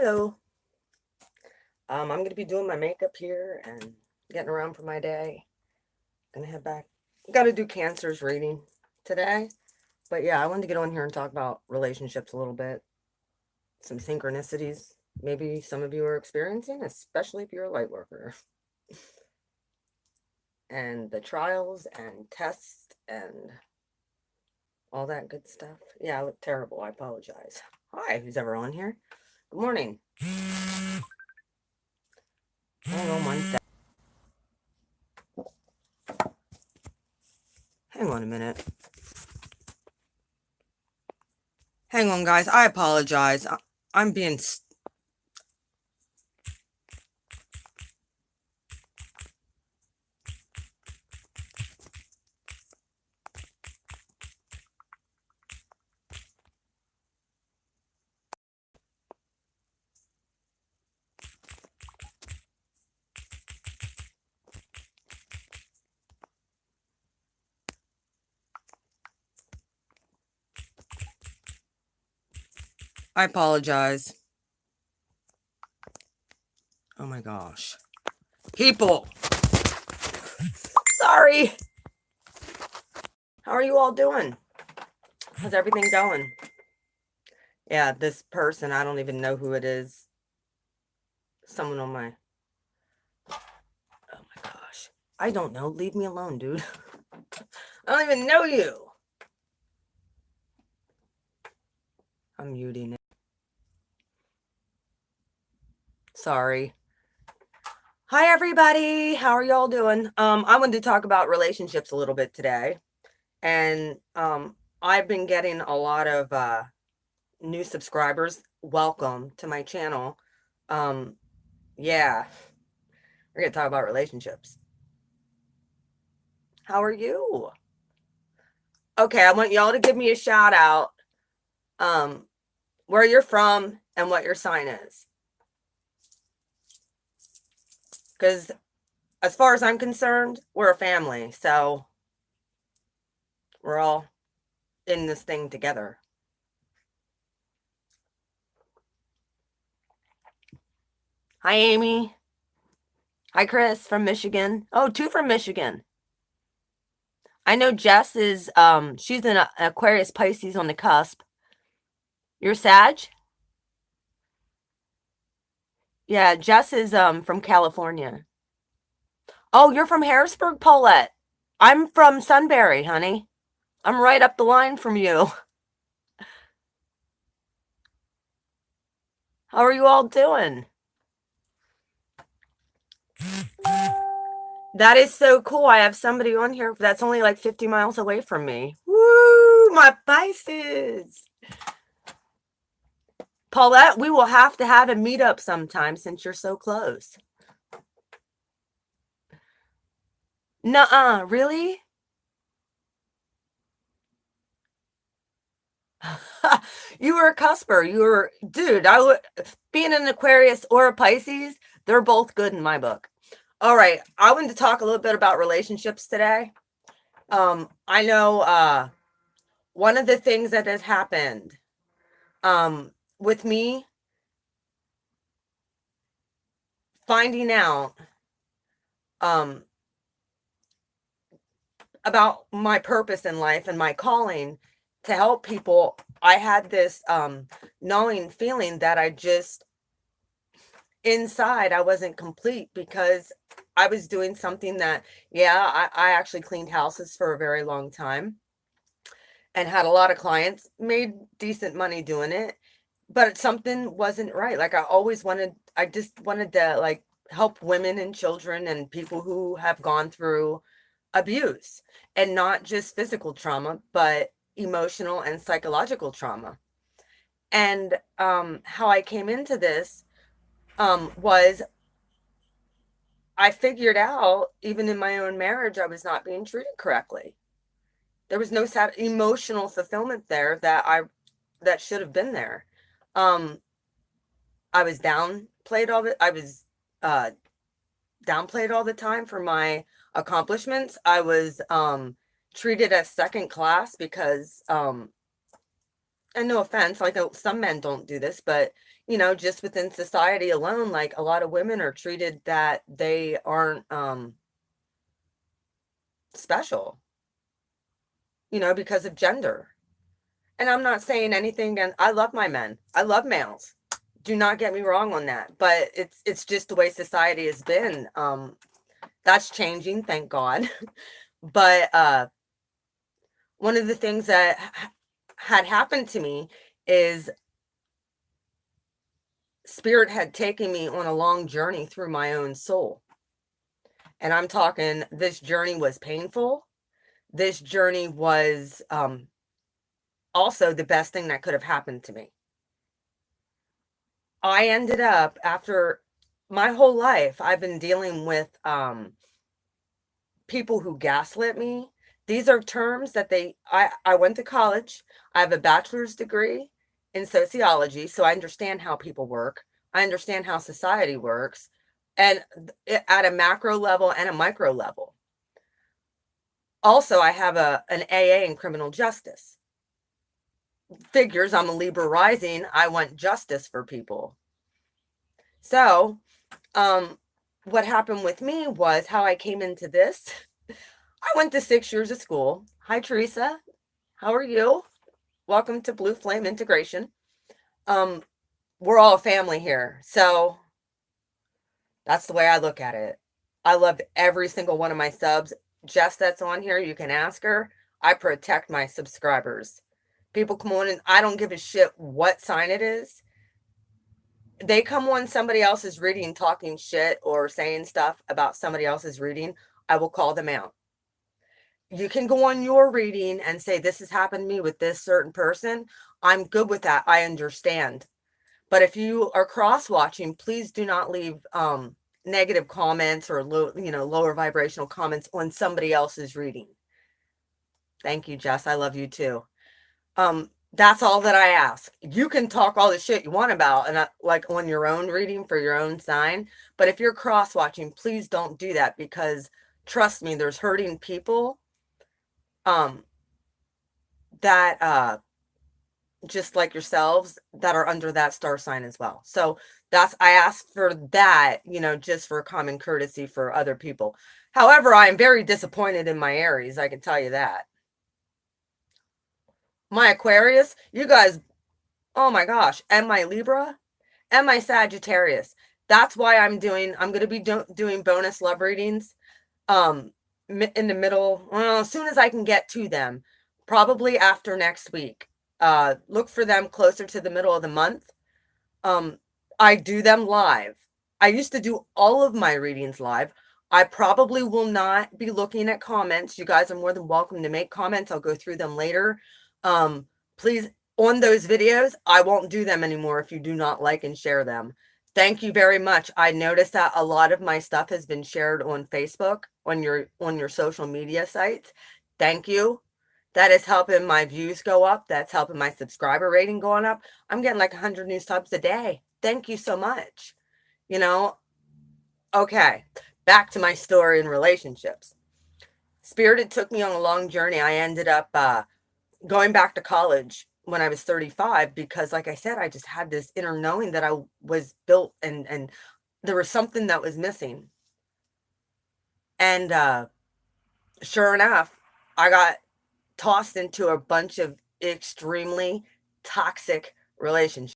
Hello. I'm going to be doing my makeup here and getting around for my day. Gonna head back. Got to do cancer's reading today. But yeah, I wanted to get on here and talk about relationships a little bit. Some synchronicities maybe some of you are experiencing, especially if you're a light worker. And the trials and tests and all that good stuff. Yeah, I look terrible. I apologize. Hi, who's ever on here? Good morning. Hang on one sec. Hang on a minute. Hang on, guys. I apologize. I'm being. I apologize. Oh my gosh. People! Sorry! How are you all doing? How's everything going? Yeah, this person, I don't even know who it is. Someone on my... Oh my gosh. I don't know. Leave me alone, dude. I don't even know you. I'm muting it. Sorry. Hi, everybody. How are y'all doing? I wanted to talk about relationships a little bit today. And I've been getting a lot of new subscribers. Welcome to my channel. Yeah, we're gonna talk about relationships. How are you? Okay, I want y'all to give me a shout out, where you're from and what your sign is. Because as far as I'm concerned, we're a family, so we're all in this thing together. Hi, Amy. Hi, Chris from Michigan. Oh, two from Michigan. I know Jess is, she's an Aquarius Pisces on the cusp. You're Sag? Yeah, Jess is from California. Oh, you're from Harrisburg, Paulette. I'm from Sunbury, honey. I'm right up the line from you. How are you all doing? That is so cool. I have somebody on here that's only like 50 miles away from me. Woo, my Pisces. Paulette, we will have to have a meetup sometime since you're so close. Nuh-uh, really? You were a cusper. You were, dude, being an Aquarius or a Pisces, they're both good in my book. All right, I wanted to talk a little bit about relationships today. I know one of the things that has happened with me finding out about my purpose in life and my calling to help people, I had this gnawing feeling that I just inside I wasn't complete because I was doing something that, yeah, I actually cleaned houses for a very long time and had a lot of clients, made decent money doing it, but something wasn't right. Like I just wanted to like help women and children and people who have gone through abuse, and not just physical trauma, but emotional and psychological trauma. And how I came into this was I figured out, even in my own marriage, I was not being treated correctly. There was no emotional fulfillment there that should have been there. I was downplayed all the I was downplayed all the time for my accomplishments. I was treated as second class because and no offense, like some men don't do this, but just within society alone, like a lot of women are treated that they aren't special, because of gender. And I'm not saying anything against, I love my men. I love males. Do not get me wrong on that. But it's just the way society has been. That's changing, thank God. But one of the things that had happened to me is Spirit had taken me on a long journey through my own soul. And I'm talking, this journey was painful. This journey was also the best thing that could have happened to me. I ended up, after my whole life, I've been dealing with people who gaslit me. These are terms that I went to college. I have a bachelor's degree in sociology, so I understand how people work. I understand how society works, and at a macro level and a micro level. Also, I have an AA in criminal justice. Figures, I'm a Libra rising. I want justice for people. So, what happened with me was how I came into this. I went to 6 years of school. Hi, Teresa. How are you? Welcome to Blue Flame Integration. We're all a family here. So that's the way I look at it. I love every single one of my subs. Jess that's on here, you can ask her. I protect my subscribers. People come on and I don't give a shit what sign it is. They come on somebody else's reading talking shit or saying stuff about somebody else's reading, I will call them out. You can go on your reading and say, this has happened to me with this certain person. I'm good with that. I understand. But if you are cross-watching, please do not leave negative comments or lower vibrational comments on somebody else's reading. Thank you, Jess. I love you too. That's all that I ask. You can talk all the shit you want about and like on your own reading for your own sign. But if you're cross-watching, please don't do that, because trust me, there's hurting people that just like yourselves that are under that star sign as well. So I ask for that, just for common courtesy for other people. However, I am very disappointed in my Aries. I can tell you that. My Aquarius, you guys, oh my gosh, and my Libra and my Sagittarius. That's why I'm going to be doing bonus love readings in the middle, well, as soon as I can get to them, probably after next week. Look for them closer to the middle of the month. I do them live. I used to do all of my readings live. I probably will not be looking at comments. You guys are more than welcome to make comments. I'll go through them later. Please, on those videos, I won't do them anymore if you do not like and share them. Thank you very much. I noticed that a lot of my stuff has been shared on Facebook, on your social media sites. Thank you. That is helping my views go up. That's helping my subscriber rating going up. I'm getting like 100 new subs a day. Thank you so much. Okay, back to my story in relationships. Spirit took me on a long journey. I ended up going back to college when I was 35, because like I said, I just had this inner knowing that I was built and there was something that was missing. And sure enough, I got tossed into a bunch of extremely toxic relationships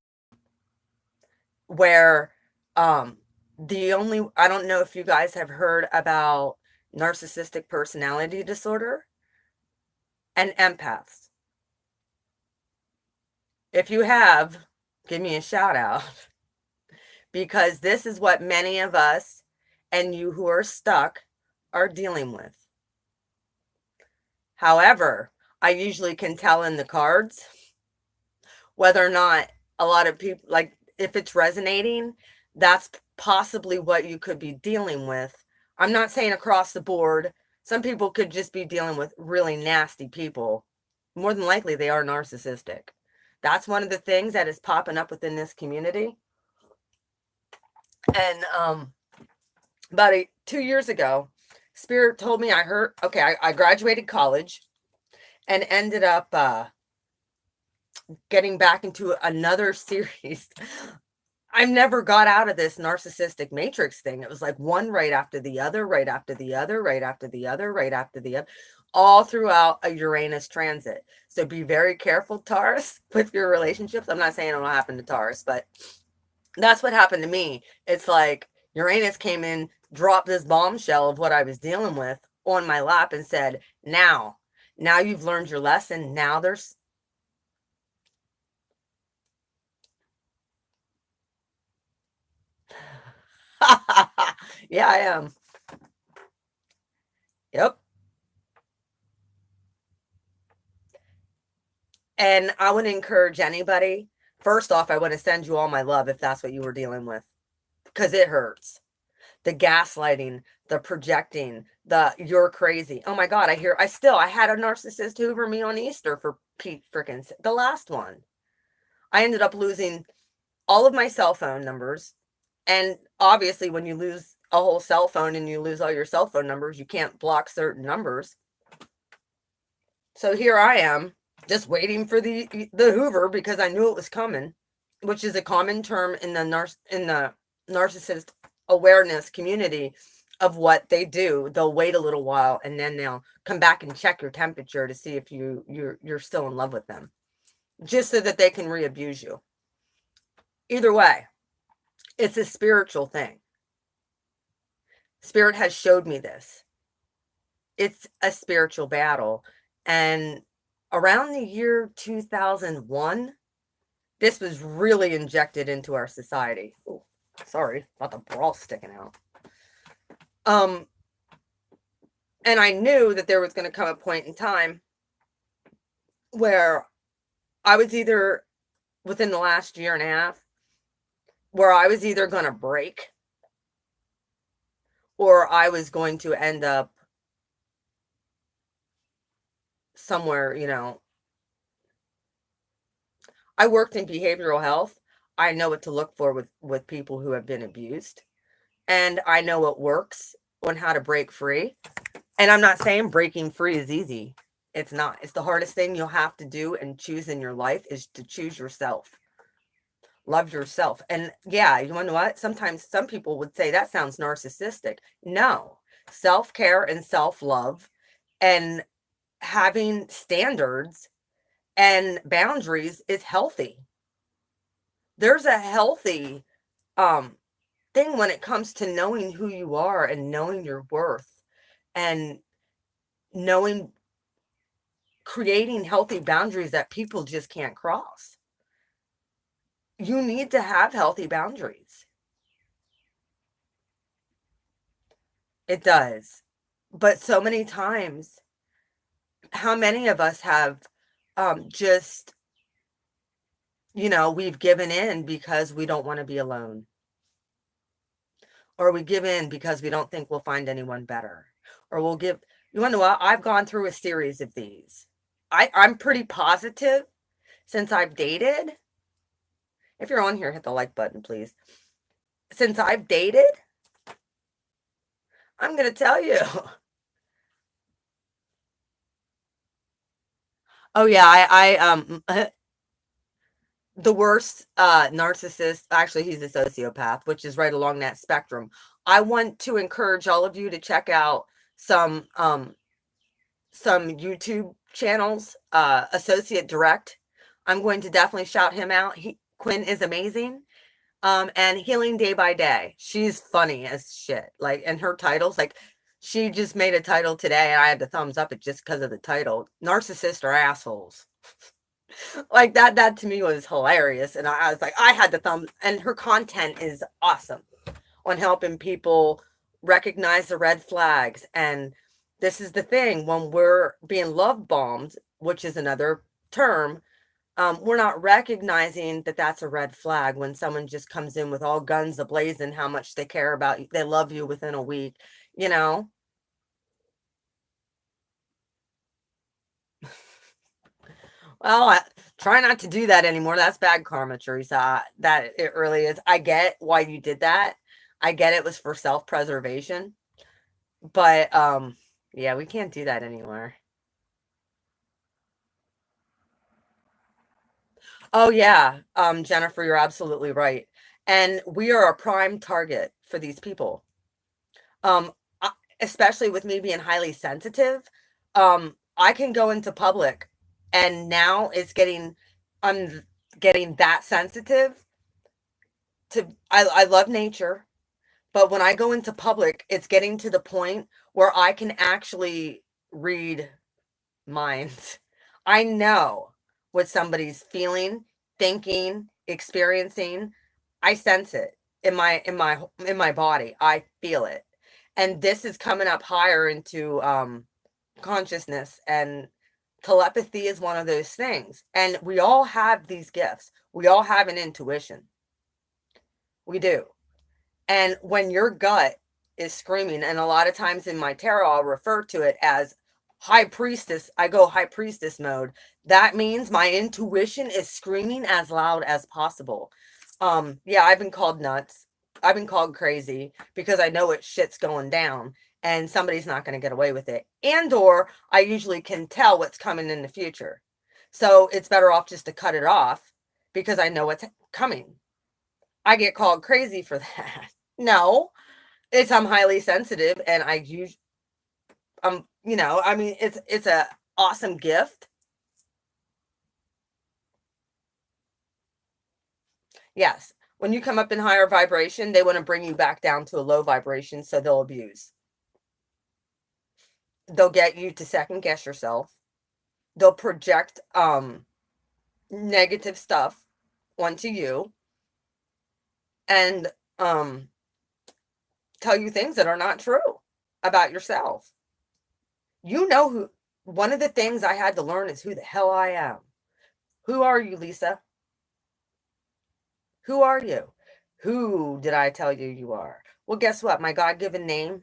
where I don't know if you guys have heard about narcissistic personality disorder and empaths. If you have, give me a shout out, because this is what many of us and you who are stuck are dealing with. However, I usually can tell in the cards whether or not a lot of people, like if it's resonating, that's possibly what you could be dealing with. I'm not saying across the board. Some people could just be dealing with really nasty people. More than likely, they are narcissistic. That's one of the things that is popping up within this community. And about 2 years ago, Spirit told me I graduated college and ended up getting back into another series. I never got out of this narcissistic matrix thing. It was like one right after the other, right after the other, right after the other, right after the other, all throughout a Uranus transit. So be very careful, Taurus, with your relationships. I'm not saying it'll happen to Taurus, but that's what happened to me. It's like Uranus came in, dropped this bombshell of what I was dealing with on my lap and said, now you've learned your lesson. Now there's yeah, I am. Yep. And I would encourage anybody. First off, I want to send you all my love if that's what you were dealing with, because it hurts. The gaslighting, the projecting, the you're crazy. Oh my God, I had a narcissist hoover me on Easter for Pete frickin' the last one. I ended up losing all of my cell phone numbers. And obviously, when you lose a whole cell phone and you lose all your cell phone numbers, you can't block certain numbers. So here I am, just waiting for the Hoover because I knew it was coming, which is a common term in the narcissist awareness community of what they do. They'll wait a little while and then they'll come back and check your temperature to see if you're still in love with them, just so that they can re-abuse you. Either way, it's a spiritual thing. Spirit has showed me this. It's a spiritual battle. And around the year 2001, this was really injected into our society. Oh, sorry about the bra sticking out. And I knew that there was going to come a point in time where I was either within the last year and a half, where I was either going to break or I was going to end up somewhere, I worked in behavioral health. I know what to look for with people who have been abused. And I know what works on how to break free. And I'm not saying breaking free is easy. It's not. It's the hardest thing you'll have to do and choose in your life is to choose yourself. Love yourself. And yeah, you know what? Sometimes some people would say that sounds narcissistic. No. Self-care and self-love and having standards and boundaries is healthy. There's a healthy thing when it comes to knowing who you are and knowing your worth and knowing creating healthy boundaries that people just can't cross. You need to have healthy boundaries. It does. But so many times, how many of us have just, we've given in because we don't want to be alone. Or we give in because we don't think we'll find anyone better. Or you want to know what? I've gone through a series of these. I'm pretty positive since I've dated. If you're on here, hit the like button, please. Since I've dated, I'm going to tell you. Oh yeah, the worst narcissist, actually he's a sociopath, which is right along that spectrum. I want to encourage all of you to check out some YouTube channels, Associate Direct. I'm going to definitely shout him out. Quinn is amazing. And Healing Day by Day. She's funny as shit. Like, and her titles, like, she just made a title today, and I had to thumbs up it just because of the title. Narcissists are assholes. Like that to me was hilarious. And I was like, I had to thumb, and her content is awesome on helping people recognize the red flags. And this is the thing when we're being love bombed, which is another term, we're not recognizing that that's a red flag when someone just comes in with all guns ablazing, how much they care about you, they love you within a week, you know. Well, I try not to do that anymore. That's bad karma, Teresa. That it really is. I get why you did that. I get it was for self-preservation, but yeah, we can't do that anymore. Oh yeah, Jennifer, you're absolutely right. And we are a prime target for these people. Um, I- Especially with me being highly sensitive, I can go into public, and now it's getting, I'm getting that sensitive to. I love nature, but when I go into public, it's getting to the point where I can actually read minds. I know what somebody's feeling, thinking, experiencing. I sense it in my body. I feel it. And this is coming up higher into consciousness, and telepathy is one of those things. And we all have these gifts. We all have an intuition. We do. And when your gut is screaming, and a lot of times in my tarot, I'll refer to it as high priestess, I go high priestess mode. That means my intuition is screaming as loud as possible. Yeah, I've been called nuts. I've been called crazy because I know what shit's going down and somebody's not going to get away with it. And or I usually can tell what's coming in the future. So it's better off just to cut it off because I know what's coming. I get called crazy for that. No, it's I'm highly sensitive and I use I mean it's a awesome gift. Yes. When you come up in higher vibration, they want to bring you back down to a low vibration, so they'll abuse. They'll get you to second guess yourself. They'll project negative stuff onto you and um tell you things that are not true about yourself. You know who One of the things I had to learn is who the hell I am. Who are you, Lisa? Who are you? Who did I tell you you are? Well, guess what? My God given name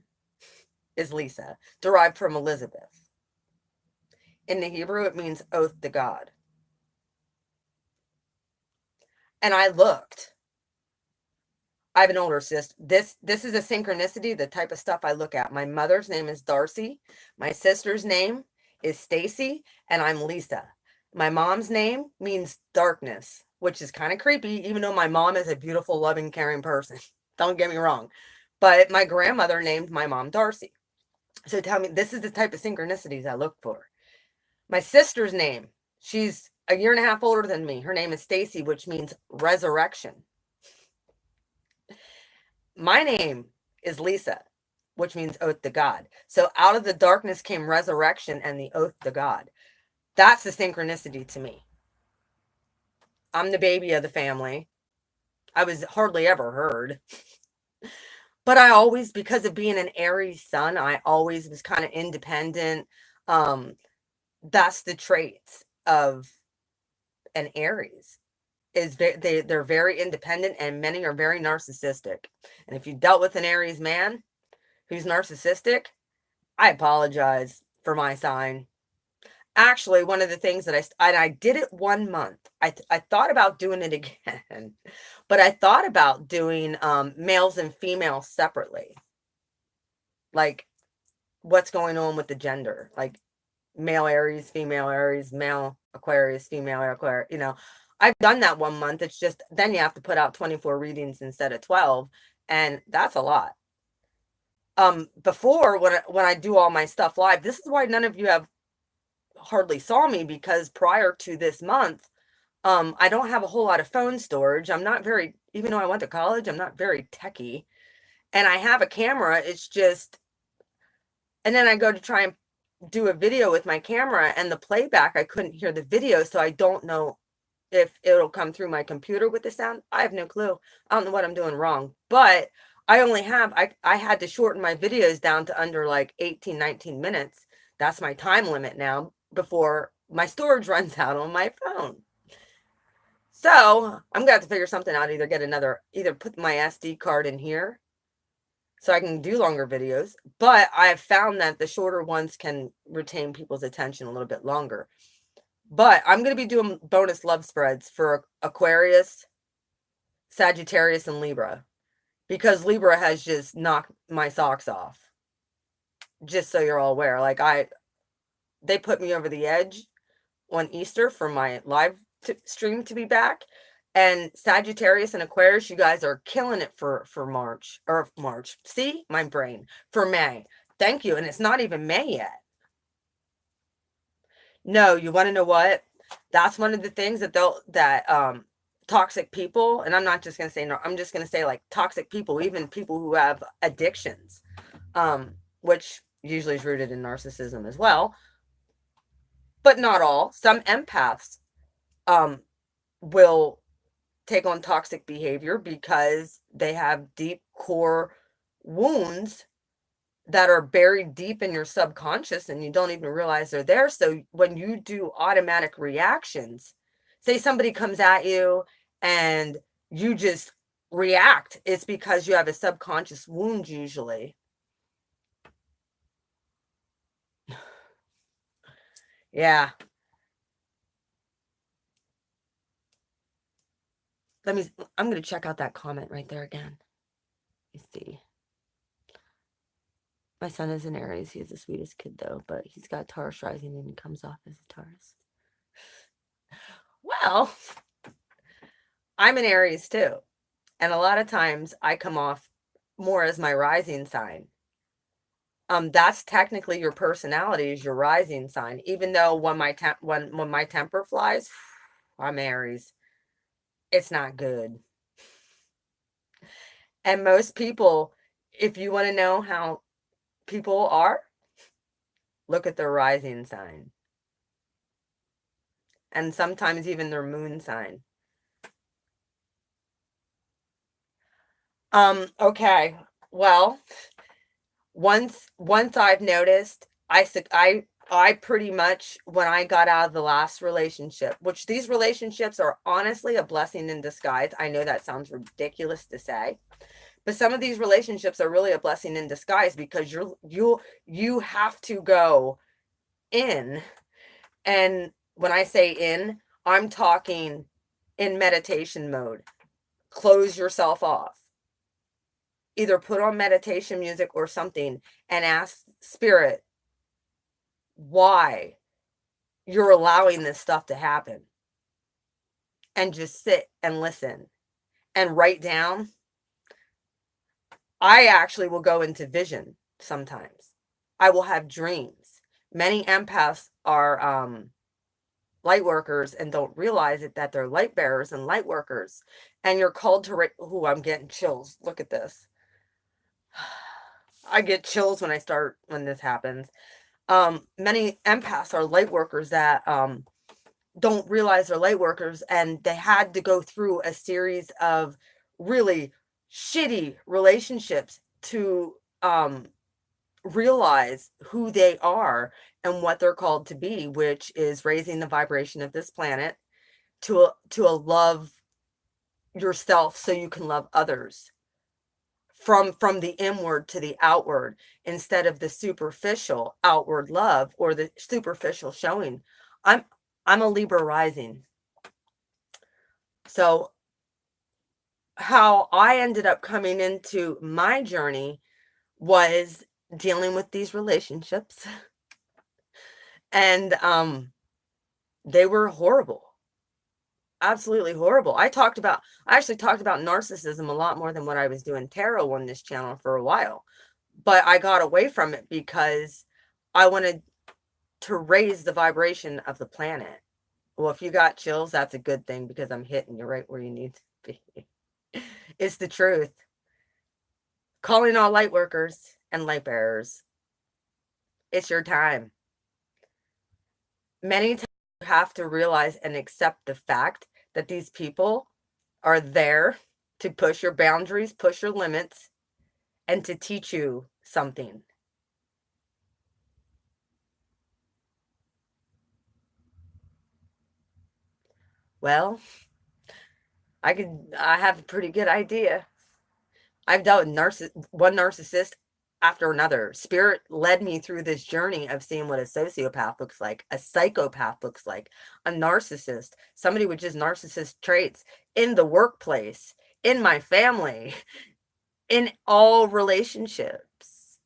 is Lisa, derived from Elizabeth. In the Hebrew, it means oath to God. And I looked. I have an older sister. This is a synchronicity, the type of stuff I look at. My mother's name is Darcy. My sister's name is Stacy, and I'm Lisa. My mom's name means darkness, which is kind of creepy, even though my mom is a beautiful, loving, caring person. Don't get me wrong. But my grandmother named my mom Darcy. So tell me, this is the type of synchronicities I look for. My sister's name, she's a year and a half older than me. Her name is Stacy, which means resurrection. My name is Lisa, which means oath to God. So out of the darkness came resurrection and the oath to God. That's the synchronicity to me. I'm the baby of the family. I was hardly ever heard. But I always, because of being an Aries sun, I always was kind of independent. Um, that's the traits of an Aries. They're very independent, and many are very narcissistic. And if you dealt with an Aries man who's narcissistic, I apologize for my sign. Actually, one of the things that I did it 1 month. I thought about doing it again, but I thought about doing males and females separately. Like what's going on with the gender, like male Aries, female Aries, male Aquarius, female Aquarius. I've done that 1 month. It's just then you have to put out 24 readings instead of 12, and that's a lot. Before when I do all my stuff live, this is why none of you have hardly saw me, because prior to this month, I don't have a whole lot of phone storage. I'm not very, even though I went to college, I'm not very techy, and I have a camera. It's just, and then I go to try and do a video with my camera, and the playback, I couldn't hear the video, so I don't know if it'll come through my computer with the sound. I have no clue. I don't know what I'm doing wrong, but I had to shorten my videos down to under like 18, 19 minutes. That's my time limit now before my storage runs out on my phone. So I'm gonna have to figure something out, either put my SD card in here so I can do longer videos, but I've found that the shorter ones can retain people's attention a little bit longer. But I'm going to be doing bonus love spreads for Aquarius, Sagittarius, and Libra, because Libra has just knocked my socks off. Just so you're all aware, they put me over the edge on Easter for my live stream to be back. And Sagittarius and Aquarius, you guys are killing it for March. See, my brain, for May. Thank you. And it's not even May yet. No, you want to know what? That's one of the things that toxic people, and I'm not just going to say no, I'm just going to say like toxic people, even people who have addictions, which usually is rooted in narcissism as well, but not all. Some empaths will take on toxic behavior because they have deep core wounds that are buried deep in your subconscious and you don't even realize they're there. So when you do automatic reactions, say somebody comes at you and you just react, it's because you have a subconscious wound usually. Yeah. I'm going to check out that comment right there again. Let me see. My son is an Aries. He's the sweetest kid, though, but he's got Taurus rising and he comes off as a Taurus. Well, I'm an Aries, too. And a lot of times I come off more as my rising sign. That's technically your personality is your rising sign, even though when my temper flies, I'm Aries. It's not good. And most people, if you want to know how people are, look at their rising sign. And sometimes even their moon sign. Okay. Well, once I've noticed, I pretty much, when I got out of the last relationship, which these relationships are honestly a blessing in disguise. I know that sounds ridiculous to say, but some of these relationships are really a blessing in disguise because you have to go in. And when I say in, I'm talking in meditation mode. Close yourself off. Either put on meditation music or something and ask spirit why you're allowing this stuff to happen. And just sit and listen and write down. I actually will go into vision sometimes. I will have dreams. Many empaths are light workers and don't realize it, that they're light bearers and light workers. And you're called to I'm getting chills. Look at this. I get chills when this happens. Many empaths are light workers that don't realize they're light workers, and they had to go through a series of really shitty relationships to realize who they are and what they're called to be, which is raising the vibration of this planet to love yourself so you can love others from the inward to the outward, instead of the superficial outward love or the superficial showing. I'm a Libra rising. So how I ended up coming into my journey was dealing with these relationships. And they were horrible. Absolutely horrible. I actually talked about narcissism a lot more than what I was doing tarot on this channel for a while. But I got away from it because I wanted to raise the vibration of the planet. Well, if you got chills, that's a good thing because I'm hitting you right where you need to be. It's the truth. Calling all light workers and light bearers. It's your time. Many times you have to realize and accept the fact that these people are there to push your boundaries, push your limits, and to teach you something. Well, I have a pretty good idea. I've dealt with one narcissist after another. Spirit led me through this journey of seeing what a sociopath looks like, a psychopath looks like, a narcissist, somebody with just narcissist traits in the workplace, in my family, in all relationships.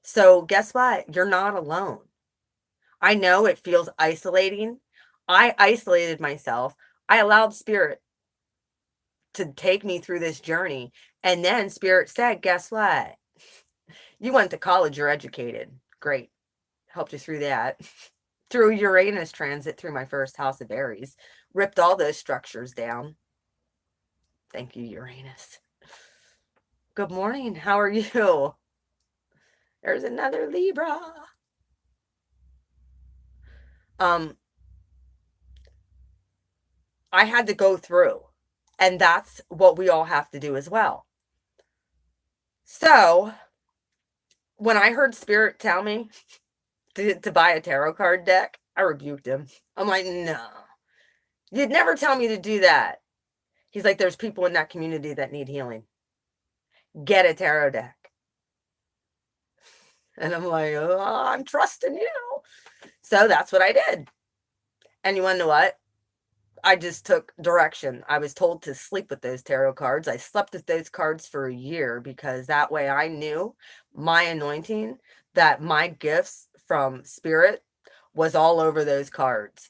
So guess what? You're not alone. I know it feels isolating. I isolated myself. I allowed spirit to take me through this journey. And then spirit said, guess what? You went to college, you're educated. Great. Helped you through that. Through Uranus transit through my first house of Aries. Ripped all those structures down. Thank you, Uranus. Good morning. How are you? There's another Libra. I had to go through, and that's what we all have to do as well. So when I heard spirit tell me to buy a tarot card deck, I rebuked him. I'm like, no, you'd never tell me to do that. He's like, there's people in that community that need healing. Get a tarot deck. And I'm like, oh, I'm trusting you. So that's what I did. And you want to know what? I just took direction. I was told to sleep with those tarot cards. I slept with those cards for a year because that way I knew my anointing, that my gifts from spirit was all over those cards.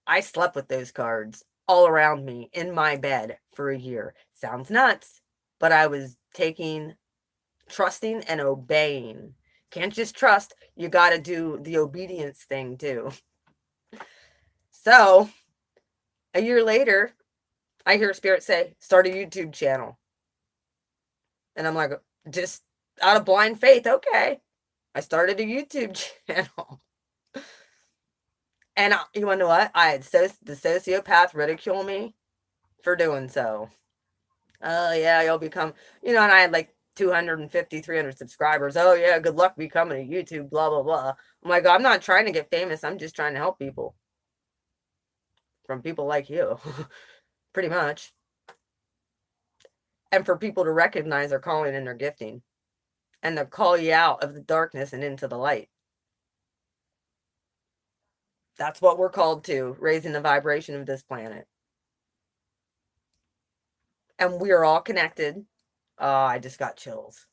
I slept with those cards all around me in my bed for a year. Sounds nuts, but I was trusting and obeying. Can't just trust, you got to do the obedience thing too. So a year later, I hear spirit say, start a YouTube channel. And I'm like, just out of blind faith, okay. I started a YouTube channel. And you want to know what? I had the sociopath ridicule me for doing so. Oh, yeah, you'll become, and I had like 250, 300 subscribers. Oh, yeah, good luck becoming a YouTube, blah, blah, blah. I'm like, I'm not trying to get famous. I'm just trying to help people. From people like you, pretty much. And for people to recognize their calling and their gifting. And to call you out of the darkness and into the light. That's what we're called to, raising the vibration of this planet. And we are all connected. Oh, I just got chills.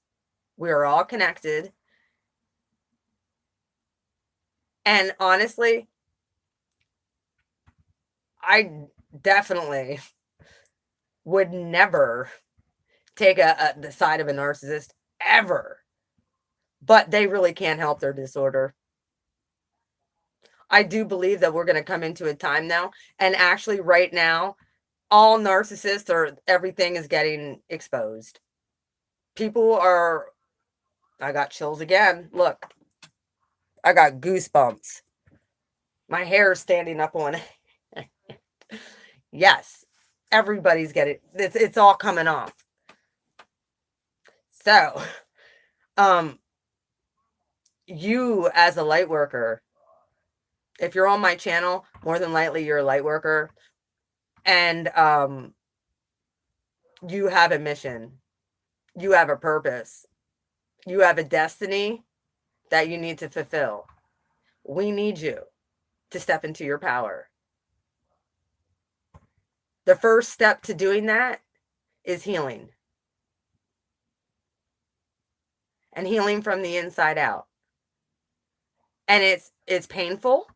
We are all connected. And honestly, I definitely would never take the side of a narcissist ever. But they really can't help their disorder. I do believe that we're going to come into a time now, and actually right now, all narcissists or everything is getting exposed. People are, I got chills again. Look, I got goosebumps. My hair is standing up on it. Yes, everybody's getting, it's all coming off. So, you as a light worker, if you're on my channel, more than likely you're a light worker, and you have a mission, you have a purpose, you have a destiny that you need to fulfill. We need you to step into your power. The first step to doing that is healing. And healing from the inside out. And it's painful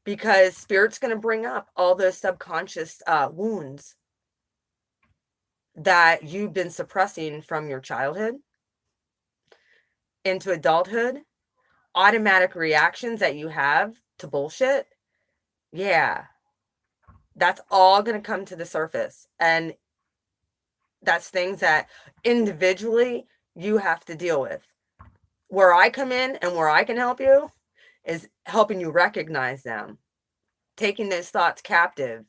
because spirit's going to bring up all those subconscious wounds that you've been suppressing from your childhood into adulthood, automatic reactions that you have to bullshit. Yeah, that's all going to come to the surface. And that's things that individually you have to deal with. Where I come in and where I can help you is helping you recognize them, taking those thoughts captive,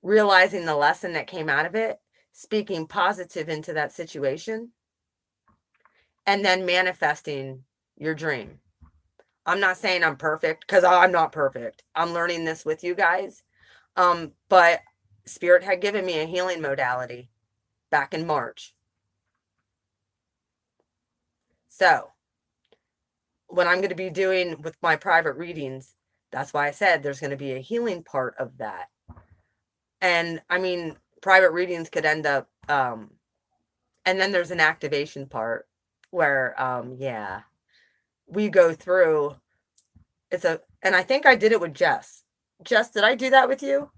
realizing the lesson that came out of it, speaking positive into that situation, and then manifesting your dream. I'm not saying I'm perfect because I'm not perfect. I'm learning this with you guys. But Spirit had given me a healing modality back in March. So what I'm going to be doing with my private readings, that's why I said there's going to be a healing part of that. And I mean, private readings could end up, and then there's an activation part where, yeah, we go through, it's And I think I did it with Jess. Jess, did I do that with you?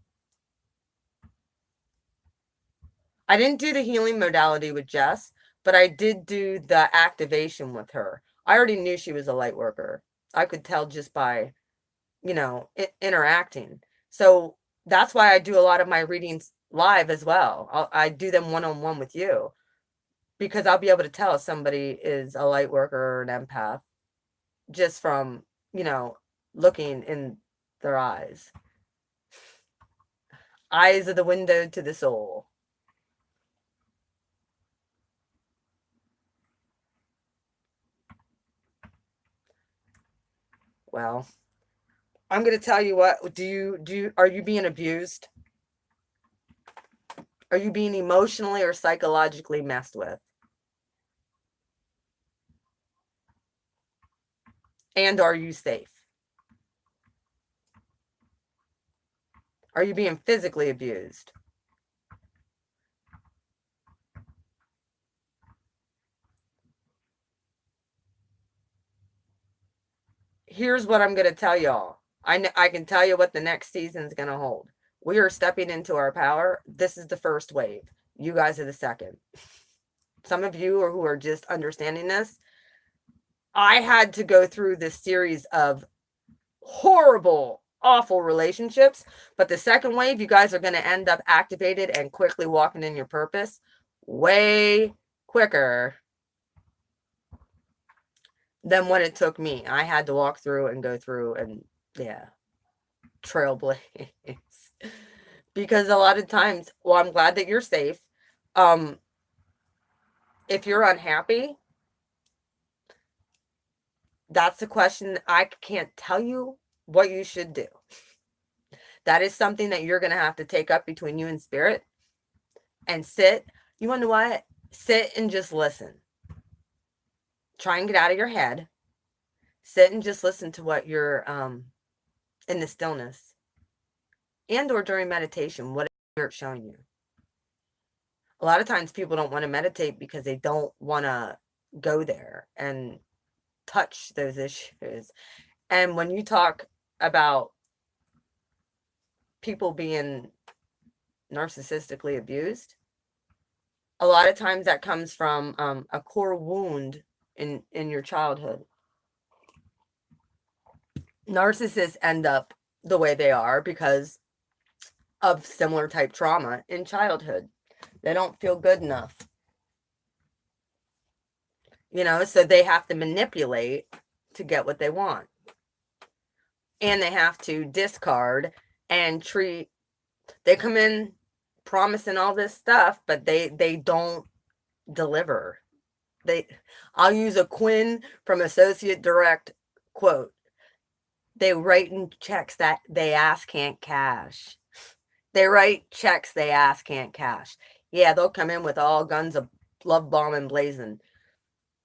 I didn't do the healing modality with Jess, but I did do the activation with her. I already knew she was a light worker. I could tell just by, interacting. So that's why I do a lot of my readings live as well. I do them one-on-one with you because I'll be able to tell if somebody is a light worker or an empath just from, looking in their eyes. Eyes are the window to the soul. Well, I'm going to tell you what, are you being abused? Are you being emotionally or psychologically messed with? And are you safe? Are you being physically abused? Here's what I'm going to tell y'all. I can tell you what the next season's going to hold. We are stepping into our power. This is the first wave. You guys are the second. Some of you who are just understanding this, I had to go through this series of horrible, awful relationships. But the second wave, you guys are going to end up activated and quickly walking in your purpose way quicker than what it took me. I had to walk through and go through and, trailblaze. Because a lot of times, well, I'm glad that you're safe. If you're unhappy, that's the question. I can't tell you what you should do. That is something that you're going to have to take up between you and spirit and sit. You want to know what? Sit and just listen. Try and get out of your head. Sit and just listen to what you're in the stillness and or during meditation, what it's showing you. A lot of times people don't want to meditate because they don't want to go there and touch those issues. And when you talk about people being narcissistically abused, a lot of times that comes from a core wound in your childhood. Narcissists end up the way they are because of similar type trauma in childhood. They don't feel good enough. So they have to manipulate to get what they want. And they have to discard and treat. They come in promising all this stuff, but they don't deliver. I'll use a Quinn from Associate Direct quote. They write in checks that they ask can't cash. They write checks they ask can't cash. Yeah, they'll come in with all guns of love bomb and blazing.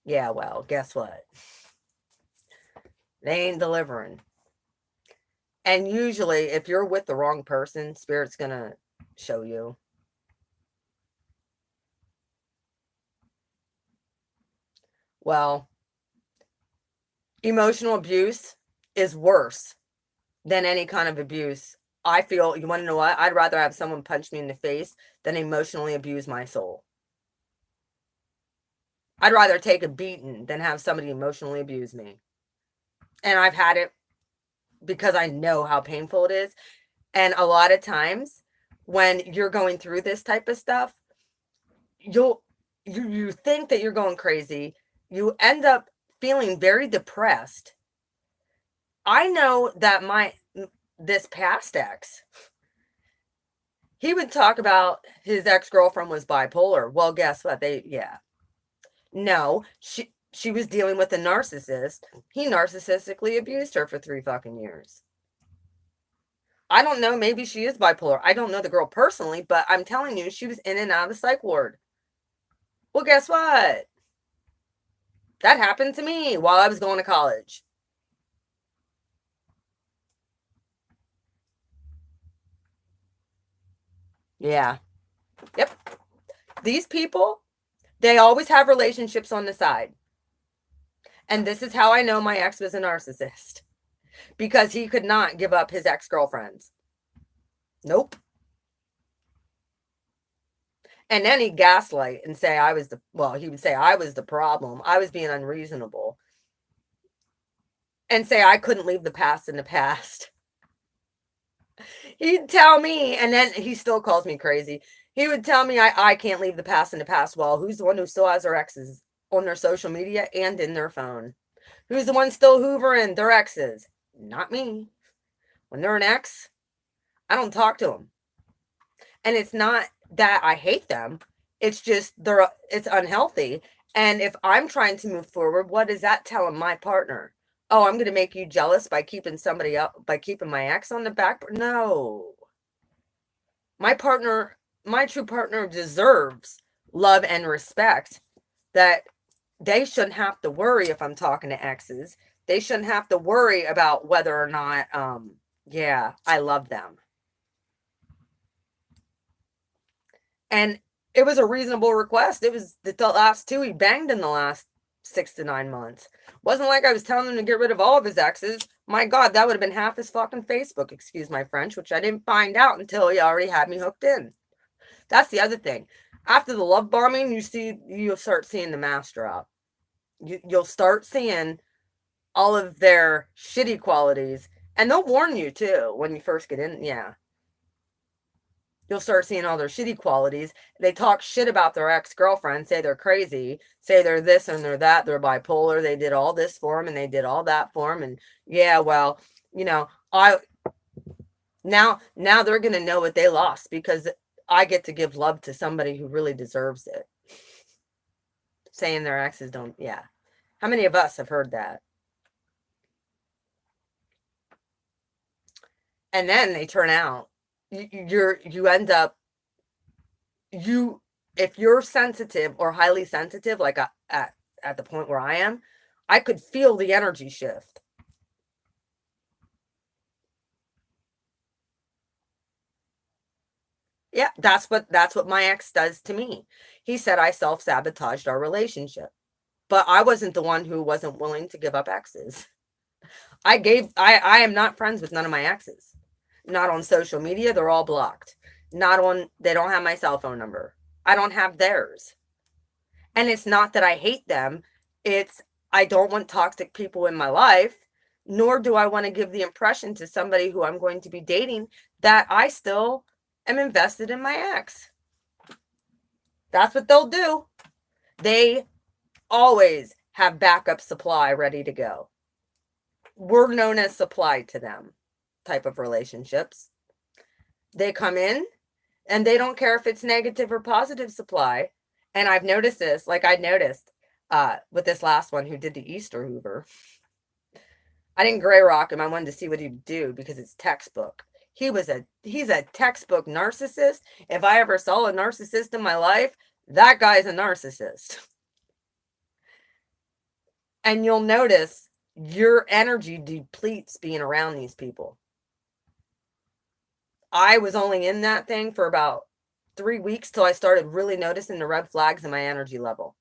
Yeah, well, guess what? They ain't delivering. And usually, if you're with the wrong person, Spirit's going to show you. Well, emotional abuse is worse than any kind of abuse. I feel, you want to know what? I'd rather have someone punch me in the face than emotionally abuse my soul. I'd rather take a beating than have somebody emotionally abuse me. And I've had it because I know how painful it is. And a lot of times when you're going through this type of stuff, you think that you're going crazy. You end up feeling very depressed. I know that this past ex, he would talk about his ex-girlfriend was bipolar. Well, guess what? No, she was dealing with a narcissist. He narcissistically abused her for 3 fucking years. I don't know. Maybe she is bipolar. I don't know the girl personally, but I'm telling you, she was in and out of the psych ward. Well, guess what? That happened to me while I was going to college. Yeah. Yep. These people, they always have relationships on the side. And this is how I know my ex was a narcissist. because he could not give up his ex-girlfriends. Nope. And then he'd gaslight and say he would say I was the problem. I was being unreasonable. And say I couldn't leave the past in the past. He'd tell me, and then he still calls me crazy. He would tell me I can't leave the past in the past. Well, who's the one who still has their exes on their social media and in their phone? Who's the one still hoovering their exes? Not me. When they're an ex, I don't talk to them. And it's not that I hate them. It's just it's unhealthy. And if I'm trying to move forward, what is that telling my partner? Oh, I'm going to make you jealous by keeping somebody up, by keeping my ex on the back. No. My true partner deserves love and respect, that they shouldn't have to worry if I'm talking to exes. They shouldn't have to worry about whether or not, I love them. And it was a reasonable request. It was the last two he banged in the last 6 to 9 months. Wasn't like I was telling him to get rid of all of his exes. My God, that would have been half his fucking Facebook, excuse my French, which I didn't find out until he already had me hooked in. That's the other thing. After the love bombing, you'll start seeing the mask drop. You'll start seeing all of their shitty qualities. And they'll warn you too when you first get in. Yeah. You'll start seeing all their shitty qualities. They talk shit about their ex-girlfriend, say they're crazy, say they're this and they're that, they're bipolar, they did all this for him and they did all that for him. And yeah, well, now they're going to know what they lost, because I get to give love to somebody who really deserves it. Saying their exes don't, yeah. How many of us have heard that? And then they turn out. You end up, if you're sensitive or highly sensitive, like at the point where I am, I could feel the energy shift. Yeah, that's what my ex does to me. He said I self-sabotaged our relationship, but I wasn't the one who wasn't willing to give up exes. I am not friends with none of my exes. Not on social media. They're all blocked. They don't have my cell phone number. I don't have theirs. And it's not that I hate them. It's, I don't want toxic people in my life, nor do I want to give the impression to somebody who I'm going to be dating that I still am invested in my ex. That's what they'll do. They always have backup supply ready to go. We're known as supply to them type of relationships. They come in and they don't care if it's negative or positive supply. And I've noticed this, like I noticed with this last one who did the Easter Hoover. I didn't gray rock him. I wanted to see what he'd do because it's textbook. He's a textbook narcissist. If I ever saw a narcissist in my life, that guy's a narcissist. And you'll notice your energy depletes being around these people. I was only in that thing for about 3 weeks till I started really noticing the red flags in my energy level.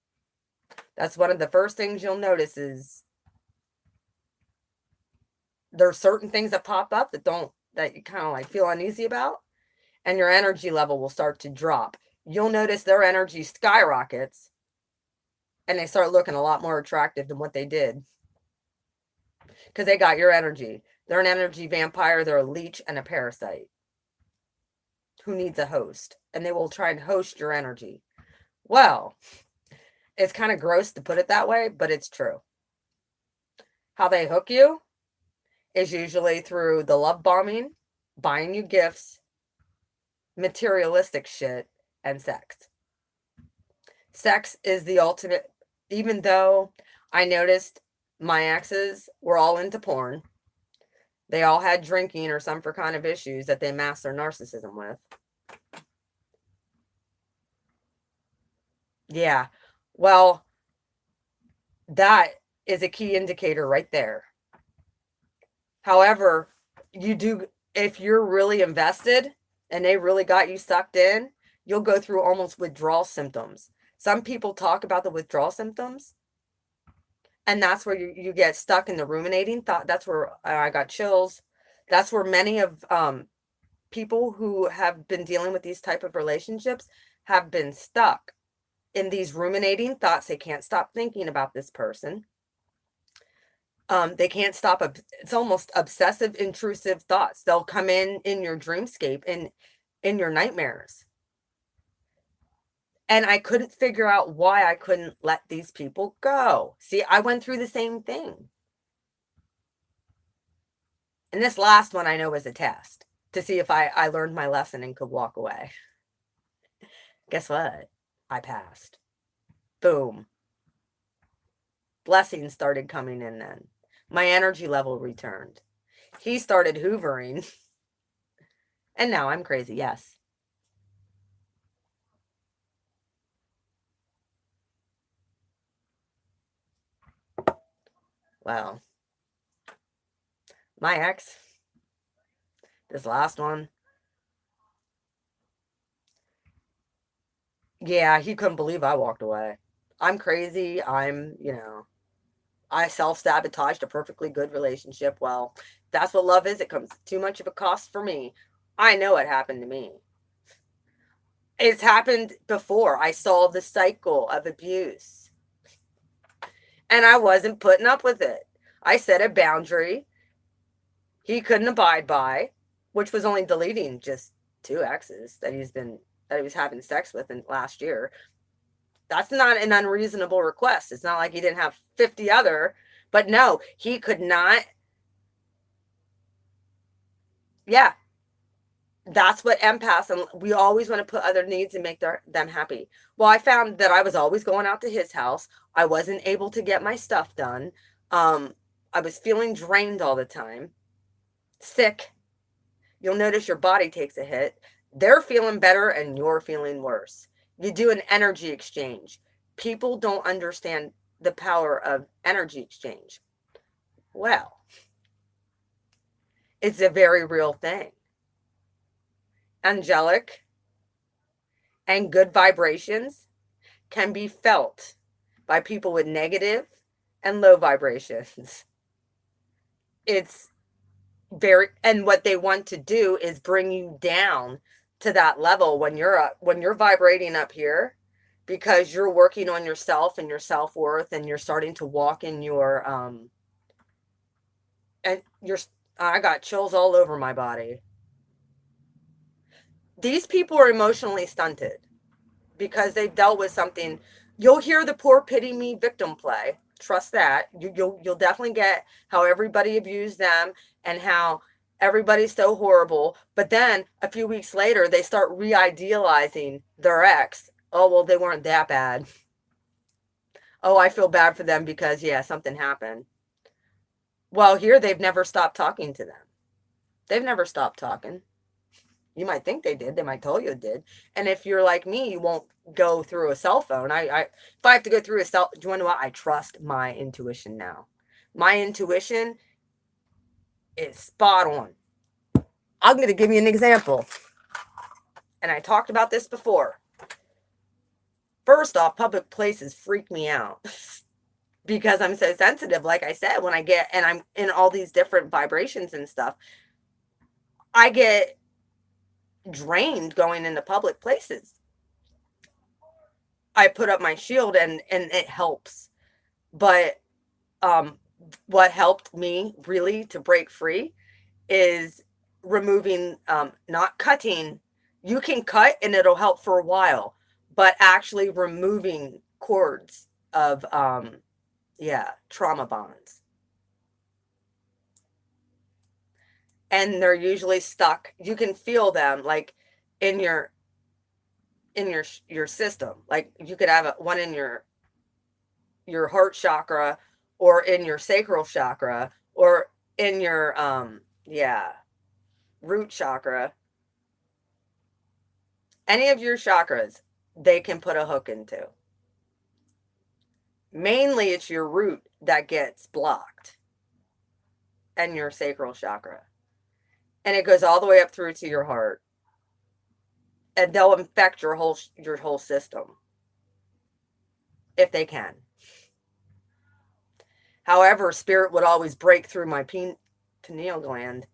That's one of the first things you'll notice is there's certain things that pop up that you kind of like feel uneasy about, and your energy level will start to drop. You'll notice their energy skyrockets and they start looking a lot more attractive than what they did because they got your energy. They're an energy vampire. They're a leech and a parasite who needs a host, and they will try and host your energy. Well, it's kind of gross to put it that way, but it's true. How they hook you is usually through the love bombing, buying you gifts, materialistic shit, and sex. Sex is the ultimate, even though I noticed my exes were all into porn. They all had drinking or some for kind of issues that they masked their narcissism with. Yeah. Well, that is a key indicator right there. However, if you're really invested and they really got you sucked in, you'll go through almost withdrawal symptoms. Some people talk about the withdrawal symptoms. And that's where you get stuck in the ruminating thought. That's where I got chills. That's where many of people who have been dealing with these type of relationships have been stuck in these ruminating thoughts. They can't stop thinking about this person. They can't stop. It's almost obsessive, intrusive thoughts. They'll come in your dreamscape and in your nightmares. And I couldn't figure out why I couldn't let these people go. See, I went through the same thing. And this last one I know was a test to see if I learned my lesson and could walk away. Guess what? I passed. Boom. Blessings started coming in then. My energy level returned. He started hoovering. And now I'm crazy, yes. Well, my ex, this last one, yeah, he couldn't believe I walked away. I'm crazy. I self-sabotaged a perfectly good relationship. Well, that's what love is. It comes too much of a cost for me. I know it happened to me. It's happened before. I saw the cycle of abuse and I wasn't putting up with it. I set a boundary he couldn't abide by, which was only deleting just 2 exes that he was having sex with in last year. That's not an unreasonable request. It's not like he didn't have 50 other, but no, he could not. Yeah, that's what empaths, and we always want to put other needs and make them happy. Well, I found that I was always going out to his house. I wasn't able to get my stuff done. I was feeling drained all the time, sick. You'll notice your body takes a hit. They're feeling better and you're feeling worse. You do an energy exchange. People don't understand the power of energy exchange. Well, it's a very real thing. Angelic and good vibrations can be felt by people with negative and low vibrations. It's and what they want to do is bring you down to that level when you're vibrating up here, because you're working on yourself and your self-worth, and you're starting to walk in your and you're I got chills all over my body. These people are emotionally stunted because they've dealt with something. You'll hear the poor pity me victim play. Trust that. You'll definitely get how everybody abused them and how everybody's so horrible. But then a few weeks later, they start re-idealizing their ex. Oh, well, they weren't that bad. Oh, I feel bad for them because, yeah, something happened. Well, here they've never stopped talking to them. They've never stopped talking. You might think they did. They might tell you it did. And if you're like me, you won't go through a cell phone. If I have to go through do you know what? I trust my intuition now. My intuition is spot on. I'm going to give you an example. And I talked about this before. First off, public places freak me out because I'm so sensitive. Like I said, when I'm in all these different vibrations and stuff, I get drained going into public places. I put up my shield and it helps. But what helped me really to break free is removing, not cutting. You can cut and it'll help for a while, but actually removing cords of trauma bonds. And they're usually stuck. You can feel them like in your system. Like you could have one in your heart chakra, or in your sacral chakra, or in your root chakra. Any of your chakras, they can put a hook into. Mainly it's your root that gets blocked, and your sacral chakra. And it goes all the way up through to your heart. And they'll infect your whole system if they can. However, spirit would always break through my pineal gland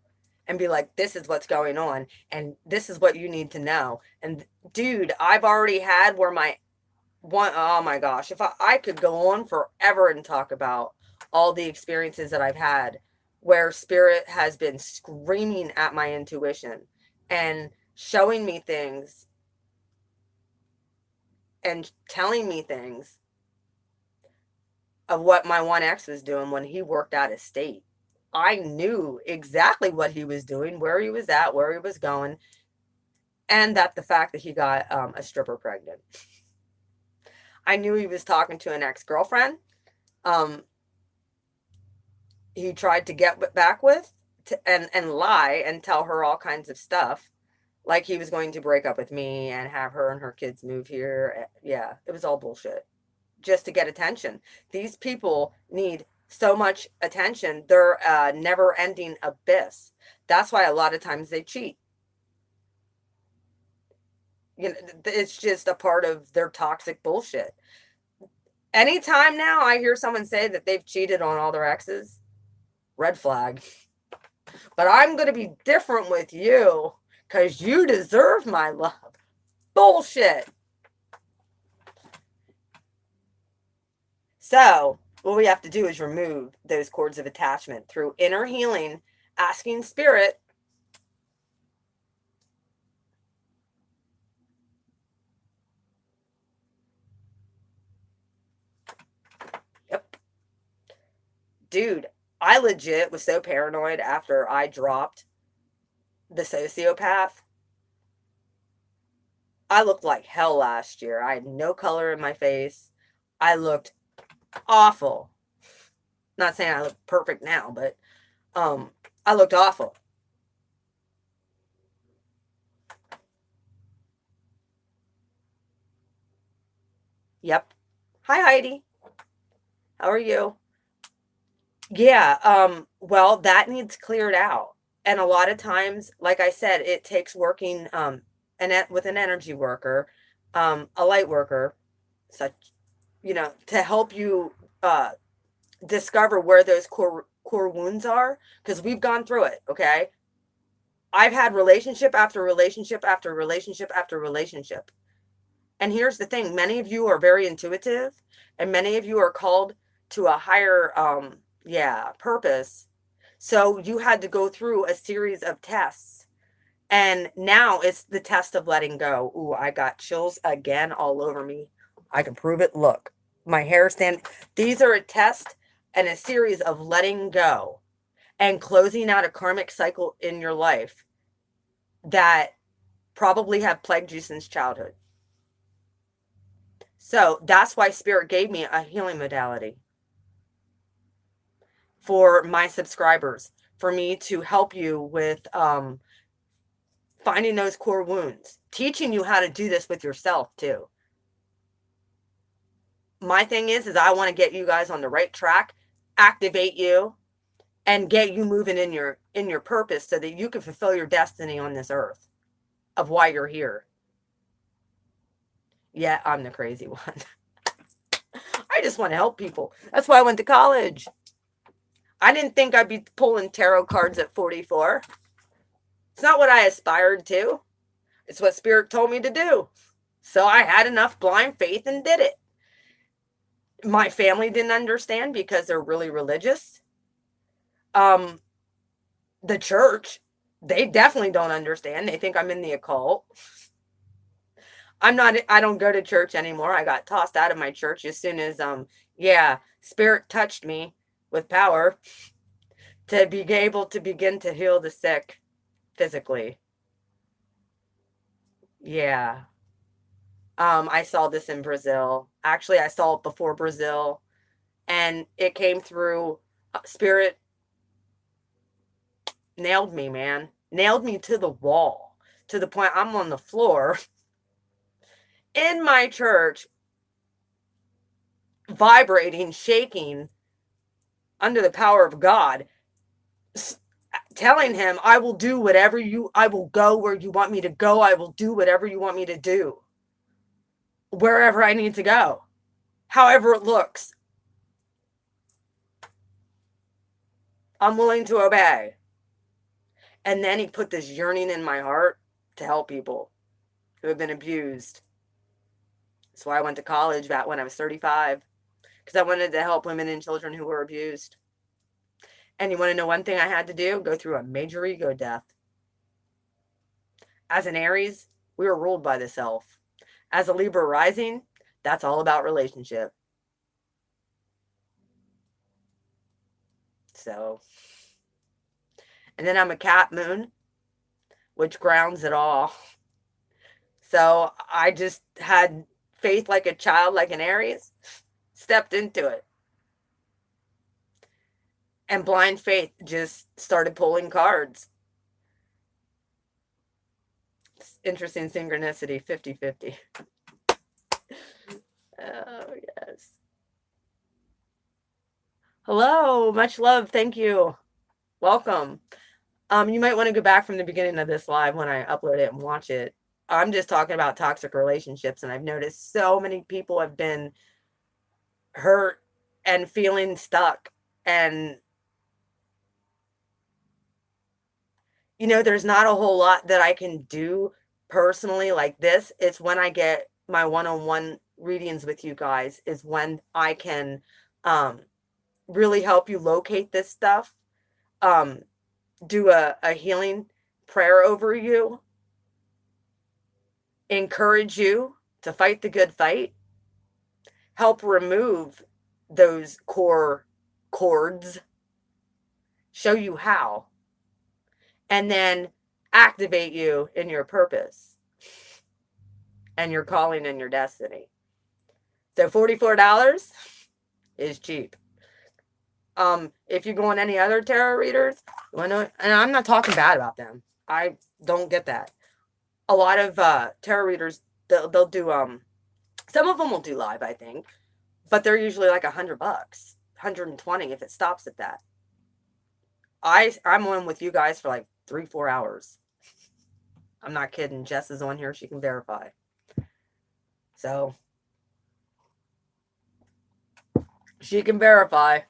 and be like, this is what's going on. And this is what you need to know. And dude, I've already had where oh my gosh, if I could go on forever and talk about all the experiences that I've had where spirit has been screaming at my intuition and showing me things and telling me things of what my 1X was doing when he worked out of state. I knew exactly what he was doing, where he was at, where he was going, and that the fact that he got a stripper pregnant. I knew he was talking to an ex-girlfriend. He tried to get back with and lie and tell her all kinds of stuff, like he was going to break up with me and have her and her kids move here. Yeah, it was all bullshit, just to get attention. These people need so much attention. They're a never-ending abyss. That's why a lot of times they cheat. You know, it's just a part of their toxic bullshit. Anytime now I hear someone say that they've cheated on all their exes, red flag. But I'm going to be different with you because you deserve my love. Bullshit. So what we have to do is remove those cords of attachment through inner healing, asking spirit dude, I legit was so paranoid after I dropped the sociopath. I looked like hell last year. I had no color in my face. I looked awful. Not saying I look perfect now, but I looked awful. Yep. Hi, Heidi. How are you? Yeah, well, that needs cleared out. And a lot of times, like I said, it takes working with an energy worker, a light worker, such, to help you discover where those core wounds are, because we've gone through it, okay? I've had relationship after relationship after relationship after relationship. And here's the thing, many of you are very intuitive, and many of you are called to a higher purpose. So you had to go through a series of tests. And now it's the test of letting go. Ooh, I got chills again all over me. I can prove it. Look, my hair stand. These are a test and a series of letting go and closing out a karmic cycle in your life that probably have plagued you since childhood. So that's why Spirit gave me a healing modality for my subscribers, for me to help you with finding those core wounds, teaching you how to do this with yourself too. My thing is I want to get you guys on the right track, activate you, and get you moving in your purpose so that you can fulfill your destiny on this earth of why you're here. Yeah, I'm the crazy one. I just want to help people. That's why I went to college. I didn't think I'd be pulling tarot cards at 44. It's not what I aspired to. It's what Spirit told me to do. So I had enough blind faith and did it. My family didn't understand because they're really religious. The church, they definitely don't understand. They think I'm in the occult. I don't go to church anymore. I got tossed out of my church as soon as Spirit touched me with power to be able to begin to heal the sick physically. Yeah. I saw this in Brazil. Actually, I saw it before Brazil, and it came through Spirit nailed me, man. Nailed me to the wall, to the point I'm on the floor in my church, vibrating, shaking under the power of God, telling him, I will do whatever I will go where you want me to go. I will do whatever you want me to do, wherever I need to go, however it looks. I'm willing to obey. And then he put this yearning in my heart to help people who have been abused. That's why I went to college back when I was 35, because I wanted to help women and children who were abused. And you want to know one thing I had to do? Go through a major ego death. As an Aries, we are ruled by the self. As a Libra rising, that's all about relationship. So, and then I'm a Cat moon, which grounds it all. So I just had faith like a child, like an Aries, stepped into it. And blind faith just started pulling cards. It's interesting synchronicity, 50-50. Oh, yes. Hello, much love. Thank you. Welcome. You might want to go back from the beginning of this live when I upload it and watch it. I'm just talking about toxic relationships, and I've noticed so many people have been hurt and feeling stuck. And, you know, there's not a whole lot that I can do personally like this. It's when I get my one-on-one readings with you guys is when I can really help you locate this stuff. Do a healing prayer over you, encourage you to fight the good fight, help remove those core cords, show you how, and then activate you in your purpose and your calling and your destiny. So $44 is cheap. If you go on any other tarot readers, and I'm not talking bad about them. I don't get that. A lot of tarot readers, they'll do some of them will do live, I think, but they're usually like $100, 120 if it stops at that. I'm on with you guys for like 3-4 hours. I'm not kidding. Jess is on here; she can verify. So she can verify.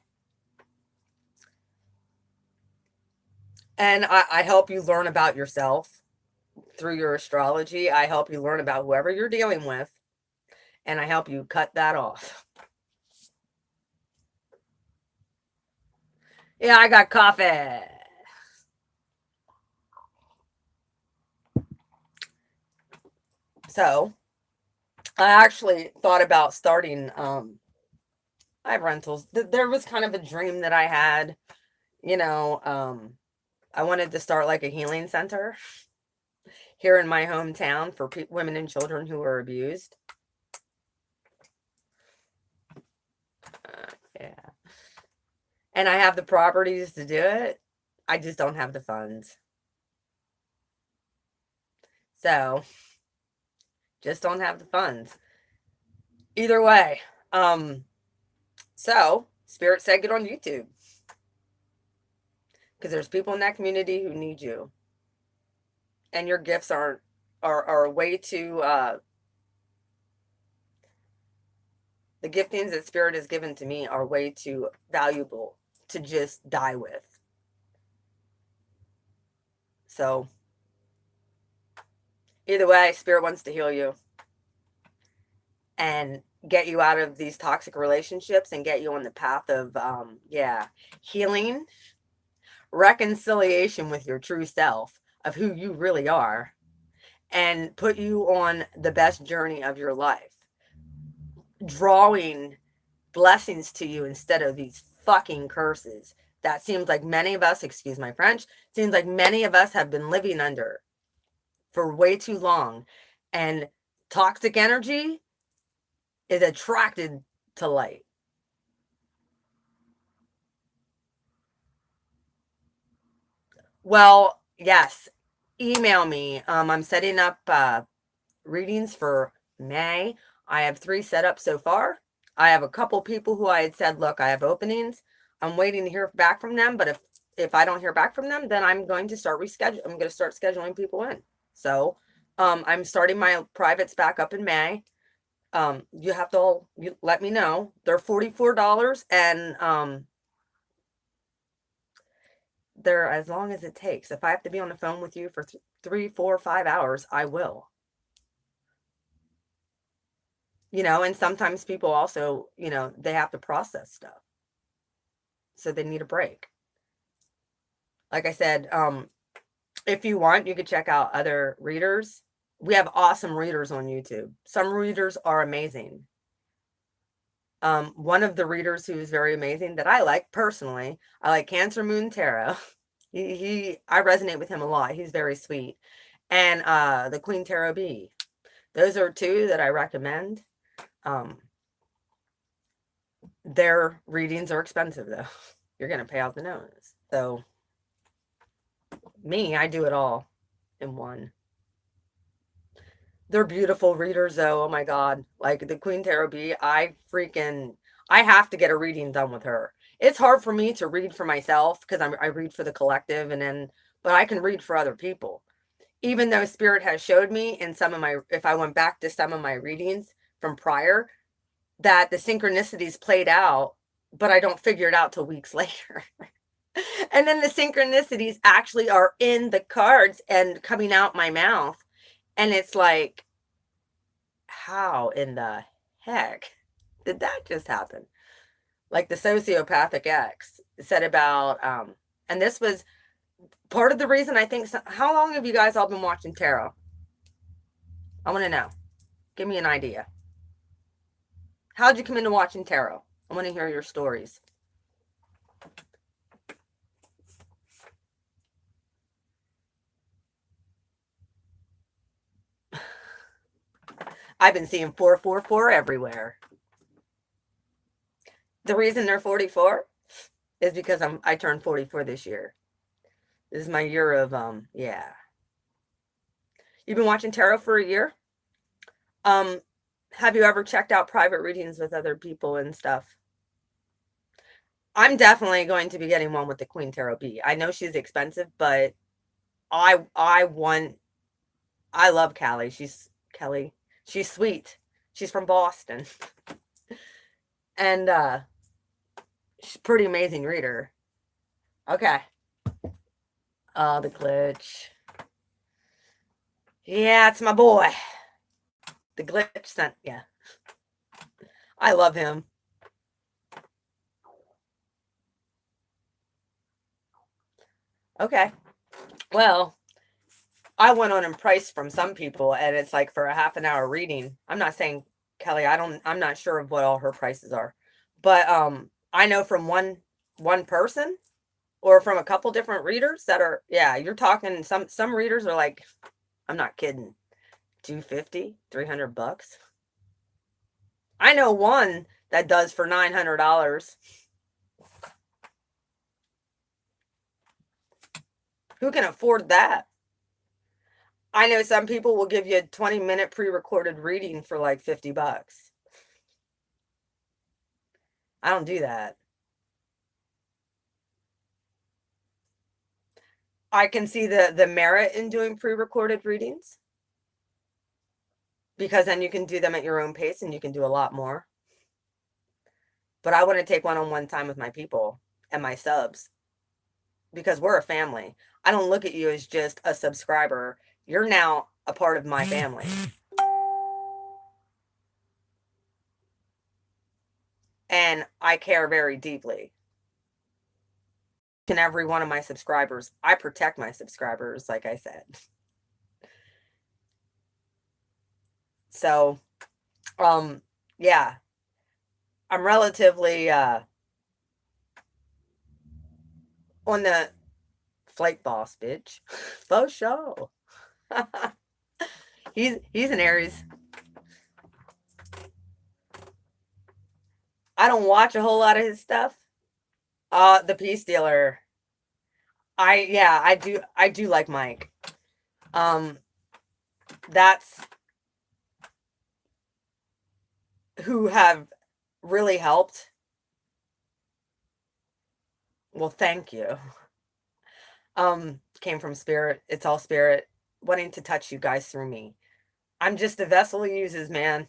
And I help you learn about yourself through your astrology. I help you learn about whoever you're dealing with, and I help you cut that off. Yeah, I got coffee. So I actually thought about starting, I have rentals. There was kind of a dream that I had, you know, I wanted to start like a healing center here in my hometown for women and children who were abused. Yeah. And I have the properties to do it. I just don't have the funds. So, just don't have the funds. Either way, so Spirit said get on YouTube. Because there's people in that community who need you. And your gifts are way too the giftings that Spirit has given to me are way too valuable to just die with. So either way, Spirit wants to heal you and get you out of these toxic relationships and get you on the path of healing, reconciliation with your true self of who you really are, and put you on the best journey of your life, drawing blessings to you instead of these fucking curses that seems like many of us, excuse my French, seems like many of us have been living under for way too long. And toxic energy is attracted to light. Well, yes, email me. I'm setting up readings for May. I have 3 set up so far. I have a couple people who I had said, look, I have openings. I'm waiting to hear back from them. But if I don't hear back from them, then I'm going to start I'm going to start scheduling people in. So I'm starting my privates back up in May. You have to let me know. They're $44, and they're as long as it takes. If I have to be on the phone with you for 3, 4, 5 hours, I will. And sometimes people also, they have to process stuff. So they need a break. Like I said, if you want, you could check out other readers. We have awesome readers on YouTube. Some readers are amazing. One of the readers who's very amazing that I like personally, I like Cancer Moon Tarot. I resonate with him a lot. He's very sweet. And the Queen Tarot B. Those are two that I recommend. Their readings are expensive though. You're gonna pay out the nose. So me, I do it all in one. They're beautiful readers though. Oh my God. Like the Queen Tarot B, I have to get a reading done with her. It's hard for me to read for myself because I read for the collective but I can read for other people. Even though Spirit has showed me in if I went back to some of my readings from prior, that the synchronicities played out, but I don't figure it out till weeks later. And then the synchronicities actually are in the cards and coming out my mouth. And it's like, how in the heck did that just happen? Like the sociopathic ex said about, and this was part of the reason I think, how long have you guys all been watching tarot? I want to know. Give me an idea. How'd you come into watching tarot? I want to hear your stories. I've been seeing 444 everywhere. The reason they're 44 is because I turned 44 this year. This is my year of yeah. You've been watching tarot for a year? Have you ever checked out private readings with other people and stuff? I'm definitely going to be getting one with the Queen Tarot B. I know she's expensive, but I love Callie. She's sweet. She's from Boston. And she's a pretty amazing reader. Okay. The glitch. Yeah, it's my boy. The glitch sent, yeah. I love him. Okay. Well, I went on and priced from some people, and it's like for a half an hour reading. I'm not saying Kelly, I'm not sure of what all her prices are. But I know from one person or from a couple different readers that are, yeah, you're talking some readers are like, I'm not kidding, $250, $300. I know one that does for $900. Who can afford that? I know some people will give you a 20-minute pre-recorded reading for like $50. I don't do that. I can see the merit in doing pre-recorded readings because then you can do them at your own pace and you can do a lot more. But I want to take one-on-one time with my people and my subs because we're a family. I don't look at you as just a subscriber. You're now a part of my family. And I care very deeply. And every one of my subscribers, I protect my subscribers, like I said. So, yeah, I'm relatively on the flight boss, bitch. For sure. He's an Aries. I don't watch a whole lot of his stuff. The Peace Dealer. I do like Mike. That's who have really helped. Well, thank you. Came from Spirit. It's all Spirit wanting to touch you guys through me. I'm just a vessel he uses, man.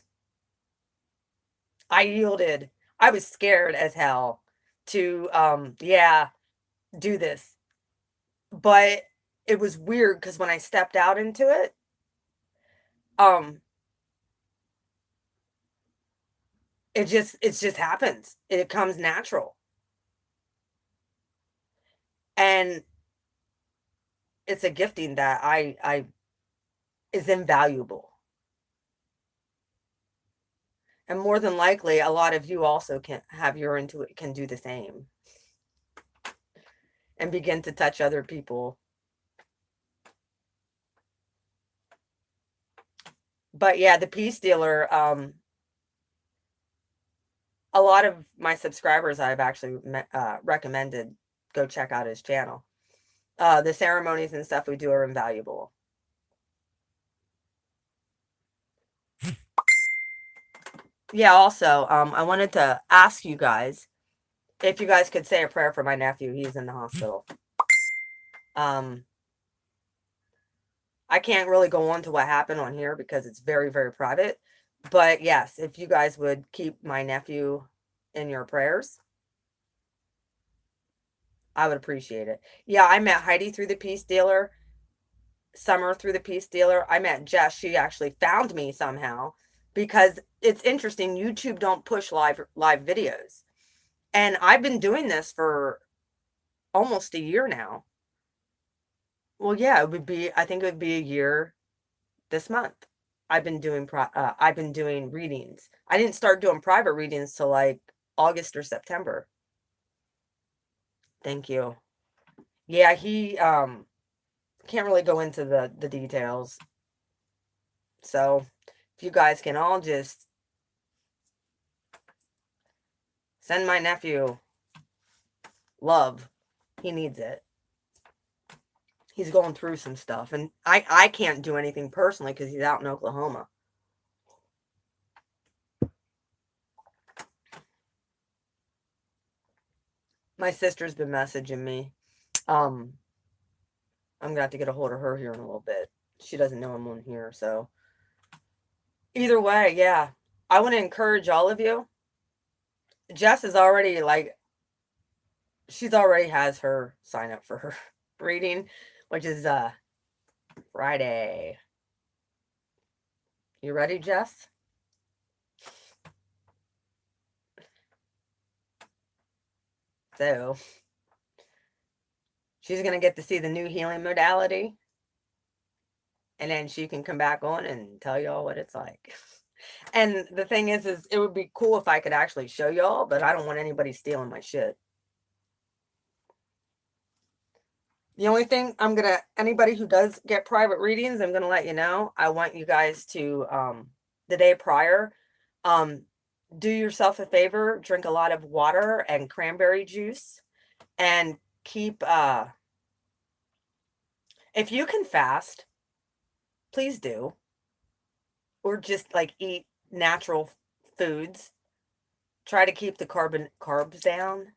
I yielded. I was scared as hell to, do this. But it was weird because when I stepped out into it, um, it just happens. It comes natural. And it's a gifting that I is invaluable. And more than likely, a lot of you also can have your intuit can do the same and begin to touch other people. But yeah, the peace dealer, a lot of my subscribers I've actually recommended go check out his channel. The ceremonies and stuff we do are invaluable. Yeah, also, I wanted to ask you guys if you guys could say a prayer for my nephew. He's in the hospital. Um, I can't really go on to what happened on here because it's very, very private. But yes, if you guys would keep my nephew in your prayers, I would appreciate it. Yeah, I met Heidi through the Peace Dealer, Summer through the Peace Dealer. I met Jess. She actually found me somehow because it's interesting. YouTube don't push live videos. And I've been doing this for almost a year now. Well, yeah, it would be, I think it would be a year this month. I've been doing readings. I didn't start doing private readings till like August or September. Thank you. Yeah, he can't really go into the details. So, if you guys can all just send my nephew love. He needs it. He's going through some stuff and I can't do anything personally cuz he's out in Oklahoma. My sister's been messaging me. I'm gonna have to get a hold of her here in a little bit. She doesn't know I'm on here, so either way, yeah. I want to encourage all of you. Jess is already like she's already has her sign up for her reading, which is Friday. You ready, Jess? So she's gonna get to see the new healing modality. And then she can come back on and tell y'all what it's like. And the thing is it would be cool if I could actually show y'all, but I don't want anybody stealing my shit. The only thing anybody who does get private readings, I'm gonna let you know. I want you guys to the day prior, do yourself a favor, drink a lot of water and cranberry juice, and keep if you can fast, please do. Or just like eat natural foods. Try to keep the carbs down.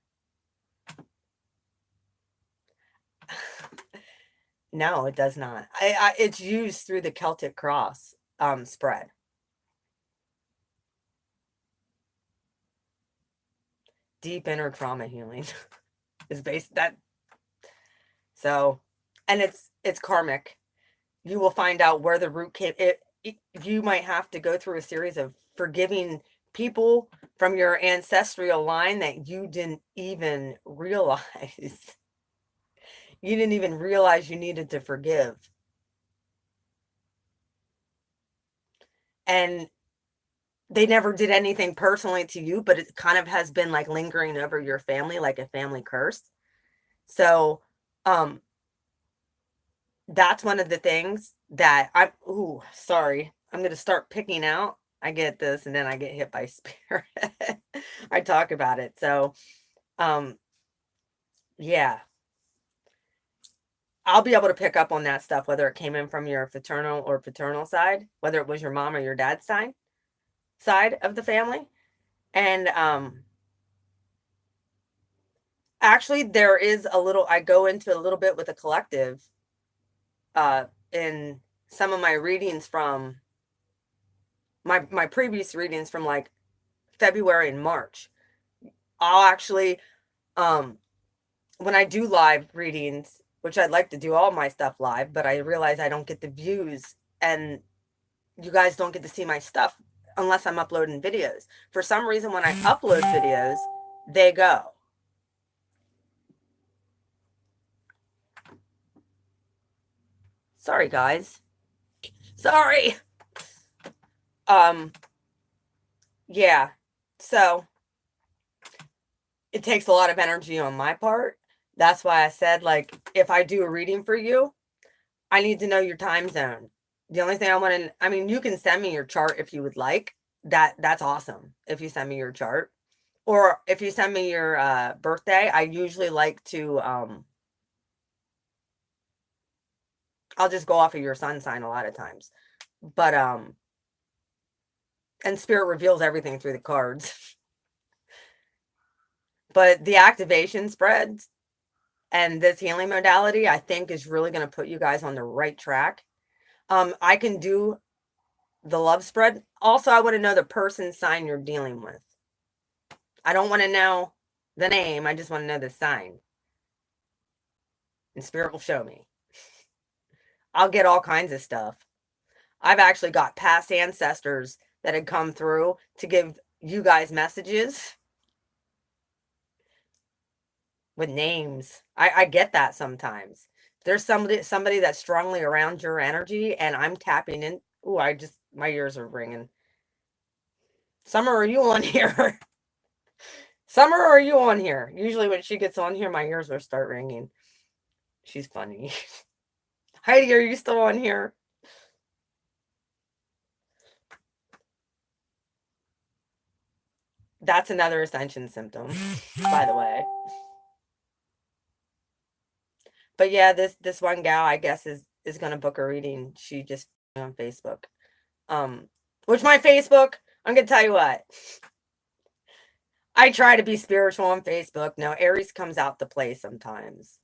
No, it does not. It's used through the Celtic cross spread. Deep inner trauma healing is based that. So, and it's karmic. You will find out where the root came. You might have to go through a series of forgiving people from your ancestral line that you didn't even realize. You didn't even realize you needed to forgive. And they never did anything personally to you, but it kind of has been like lingering over your family, like a family curse. So, that's one of the things that sorry. I'm going to start picking out. I get this and then I get hit by spirit. I talk about it. So, yeah. I'll be able to pick up on that stuff, whether it came in from your fraternal or paternal side, whether it was your mom or your dad's side of the family. And actually there is I go into a little bit with a collective in some of my readings from my previous readings from like February and March. I'll actually when I do live readings, which I'd like to do all my stuff live, but I realize I don't get the views and you guys don't get to see my stuff unless I'm uploading videos. For some reason, when I upload videos, they go. Sorry, guys. Sorry. Yeah. So it takes a lot of energy on my part. That's why I said, like, if I do a reading for you, I need to know your time zone. The only thing I want to, I mean, you can send me your chart if you would like. That's awesome. If you send me your chart, or if you send me your birthday, I usually like to, I'll just go off of your sun sign a lot of times. But, and spirit reveals everything through the cards. But the activation spreads and this healing modality, I think, is really going to put you guys on the right track. I can do the love spread. Also, I want to know the person sign you're dealing with. I don't want to know the name. I just want to know the sign. And spirit will show me. I'll get all kinds of stuff. I've actually got past ancestors that had come through to give you guys messages with names. I get that sometimes. There's somebody that's strongly around your energy and I'm tapping in. Ooh, my ears are ringing. Summer, are you on here? Summer, are you on here? Usually when she gets on here, my ears will start ringing. She's funny. Heidi, are you still on here? That's another ascension symptom, by the way. But yeah, this one gal, I guess, is gonna book a reading. She just on Facebook. Which my Facebook, I'm gonna tell you what. I try to be spiritual on Facebook. No, Aries comes out to play sometimes.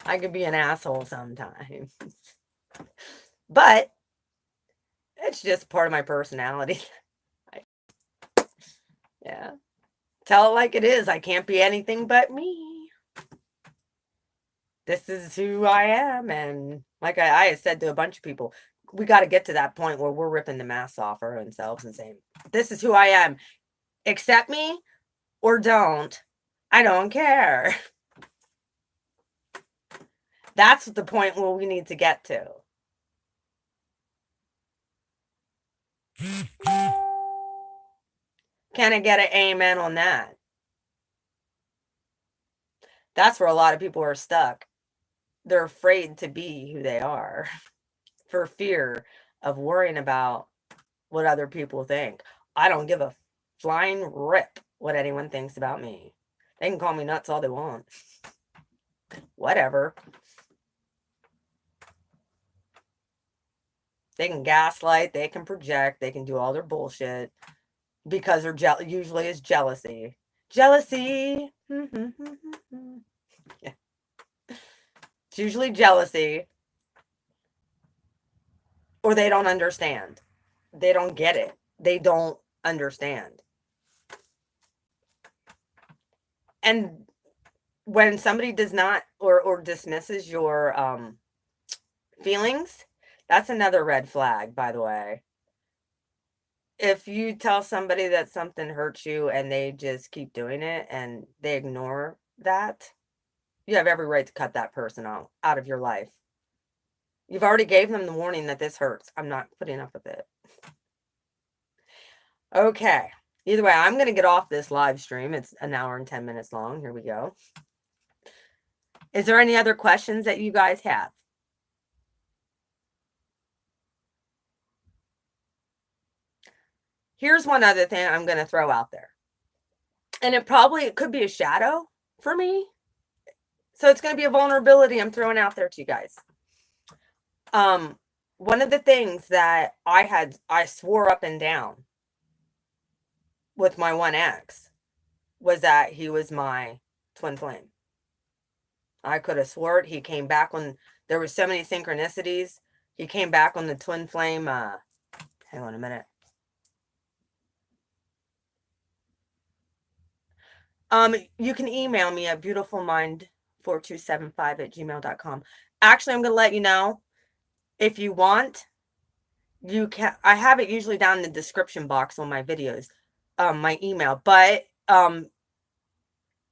I can be an asshole sometimes. But it's just part of my personality. Yeah. Tell it like it is. I can't be anything but me. This is who I am. And like I said to a bunch of people, we got to get to that point where we're ripping the masks off our own selves and saying, this is who I am. Accept me or don't. I don't care. That's the point where we need to get to. Can I get an amen on that? That's where a lot of people are stuck. They're afraid to be who they are for fear of worrying about what other people think. I don't give a flying rip what anyone thinks about me. They can call me nuts all they want. Whatever. They can gaslight, they can project, they can do all their bullshit because they're usually it's jealousy. Jealousy. Yeah. It's usually jealousy. Or they don't understand. They don't get it. They don't understand. And when somebody does not or dismisses your feelings, that's another red flag, by the way. If you tell somebody that something hurts you and they just keep doing it and they ignore that, you have every right to cut that person out of your life. You've already gave them the warning that this hurts. I'm not putting up with it. Okay. Either way, I'm going to get off this live stream. It's an hour and 10 minutes long. Here we go. Is there any other questions that you guys have? Here's one other thing I'm going to throw out there. And it could be a shadow for me. So it's going to be a vulnerability I'm throwing out there to you guys. One of the things that I swore up and down with my one ex was that he was my twin flame. I could have swore it. He came back when there were so many synchronicities. He came back on the twin flame. Hang on a minute. You can email me at beautifulmindflowing 4275@gmail.com. Actually, I'm going to let you know, if you want, you can, I have it usually down in the description box on my videos, my email, but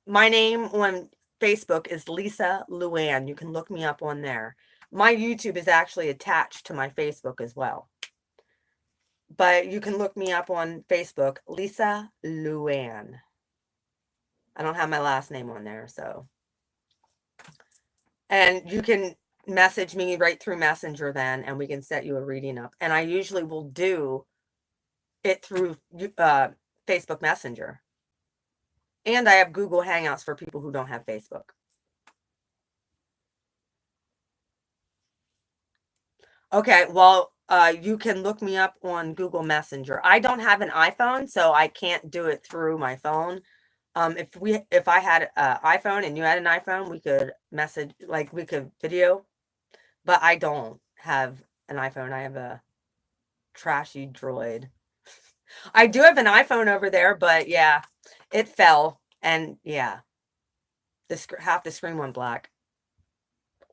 my name on Facebook is Lisa Luann. You can look me up on there. My YouTube is actually attached to my Facebook as well. But you can look me up on Facebook, Lisa Luann. I don't have my last name on there, so. And you can message me right through Messenger then, and we can set you a reading up. And I usually will do it through Facebook Messenger. And I have Google Hangouts for people who don't have Facebook. Okay, well, you can look me up on Google Messenger. I don't have an iPhone, so I can't do it through my phone. If I had an iPhone and you had an iPhone, we could message, like we could video, but I don't have an iPhone. I have a trashy Droid. I do have an iPhone over there, but yeah, it fell, and yeah, half the screen went black.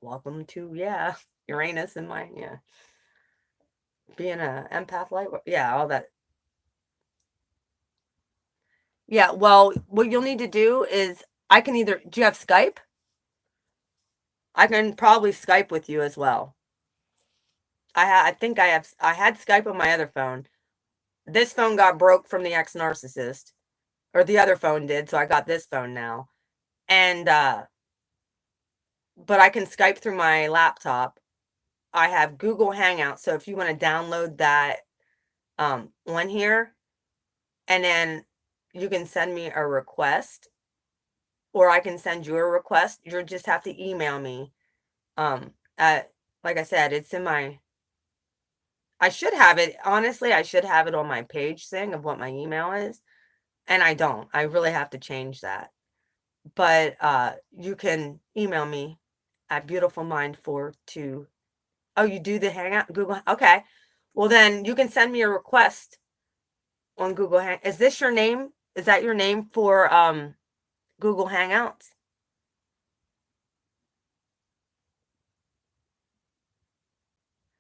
Welcome to, yeah, Uranus and my, yeah, being a empath light, yeah, all that. Yeah, well, what you'll need to do is, I can either, do you have Skype? I can probably Skype with you as well. I think I had Skype on my other phone. This phone got broke from the ex-narcissist, or the other phone did, so I got this phone now. And but I can Skype through my laptop. I have Google Hangouts, so if you want to download that on here, and then you can send me a request, or I can send you a request. You just have to email me. Like I said, it's in my, I should have it, honestly, I should have it on my page thing of what my email is, and I don't. I really have to change that. But you can email me at beautifulmind42. Oh, you do the Hangout, Google? Okay. Well, then you can send me a request on Google Hang. Is this your name? Is that your name for Google Hangouts?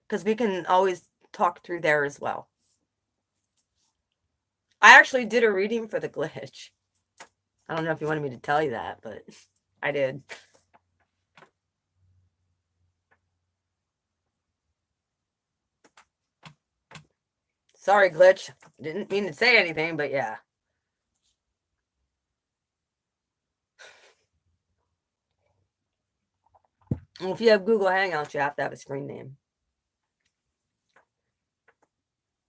Because we can always talk through there as well. I actually did a reading for the glitch. I don't know if you wanted me to tell you that, but I did. Sorry, glitch. Didn't mean to say anything, but yeah. Well, if you have Google Hangouts, you have to have a screen name.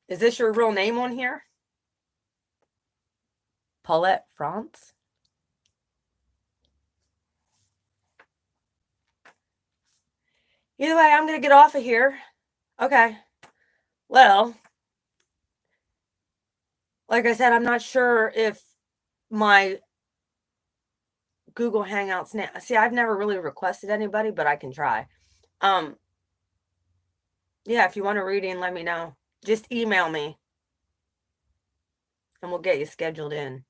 Is this your real name on here? Paulette France? Either way, I'm going to get off of here. Okay. Well, like I said, I'm not sure if my Google Hangouts now. See, I've never really requested anybody, but I can try. Yeah, if you want a reading, let me know. Just email me and we'll get you scheduled in.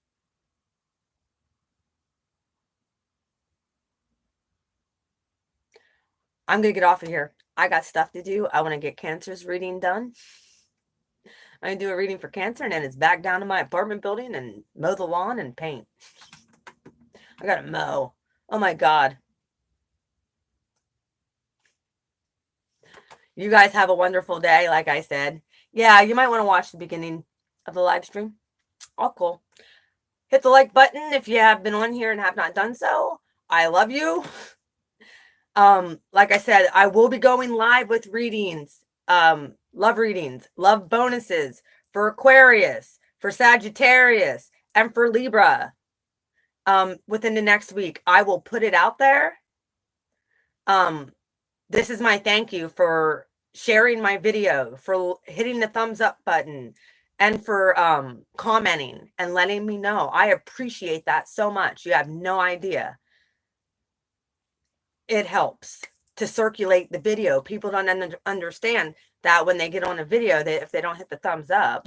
I'm going to get off of here. I got stuff to do. I want to get Cancer's reading done. I'm going to do a reading for Cancer, and then it's back down to my apartment building and mow the lawn and paint. I got to mow. Oh my God. You guys have a wonderful day, like I said. Yeah, you might want to watch the beginning of the live stream. All cool. Hit the like button if you have been on here and have not done so. I love you. Like I said, I will be going live with readings, love readings, love bonuses for Aquarius, for Sagittarius, and for Libra. Within the next week, I will put it out there. This is my thank you for sharing my video, for hitting the thumbs up button, and for commenting and letting me know. I appreciate that so much. You have no idea. It helps to circulate the video. People don't understand that when they get on a video, that if they don't hit the thumbs up,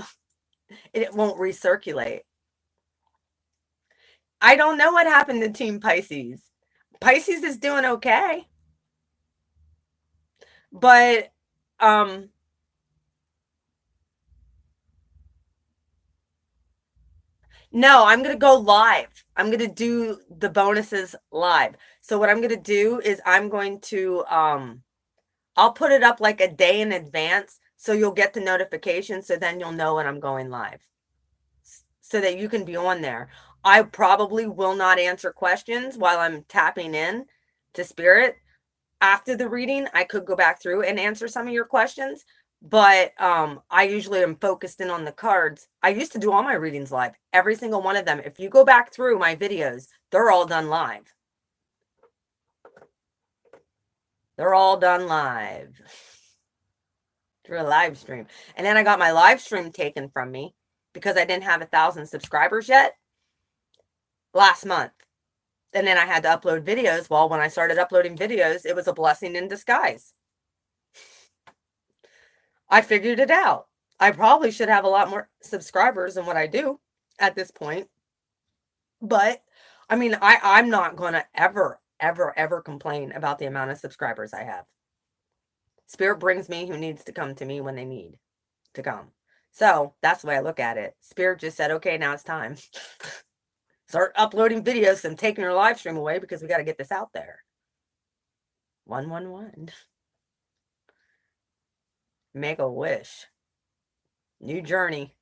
it won't recirculate. I don't know what happened to Team Pisces. Pisces is doing okay. But no, I'm going to go live. I'm going to do the bonuses live. So what I'm going to do is I'm going to I'll put it up like a day in advance so you'll get the notification, so then you'll know when I'm going live. So that you can be on there. I probably will not answer questions while I'm tapping in to spirit. After the reading, I could go back through and answer some of your questions, but I usually am focused in on the cards. I used to do all my readings live, every single one of them. If you go back through my videos, they're all done live. They're all done live through a live stream. And then I got my live stream taken from me because I didn't have 1,000 subscribers yet last month. And then I had to upload videos. Well, when I started uploading videos, it was a blessing in disguise. I figured it out. I probably should have a lot more subscribers than what I do at this point. But I mean, I'm not going to ever complain about the amount of subscribers I have. Spirit brings me who needs to come to me when they need to come. So that's the way I look at it. Spirit just said, okay, now it's time. Start uploading videos and taking your live stream away because we got to get this out there. 111. Make a wish. New journey.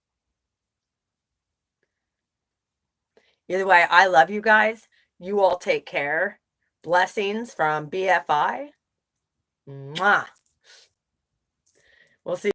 Either way, I love you guys. You all take care. Blessings from BFI. Mwah. We'll see.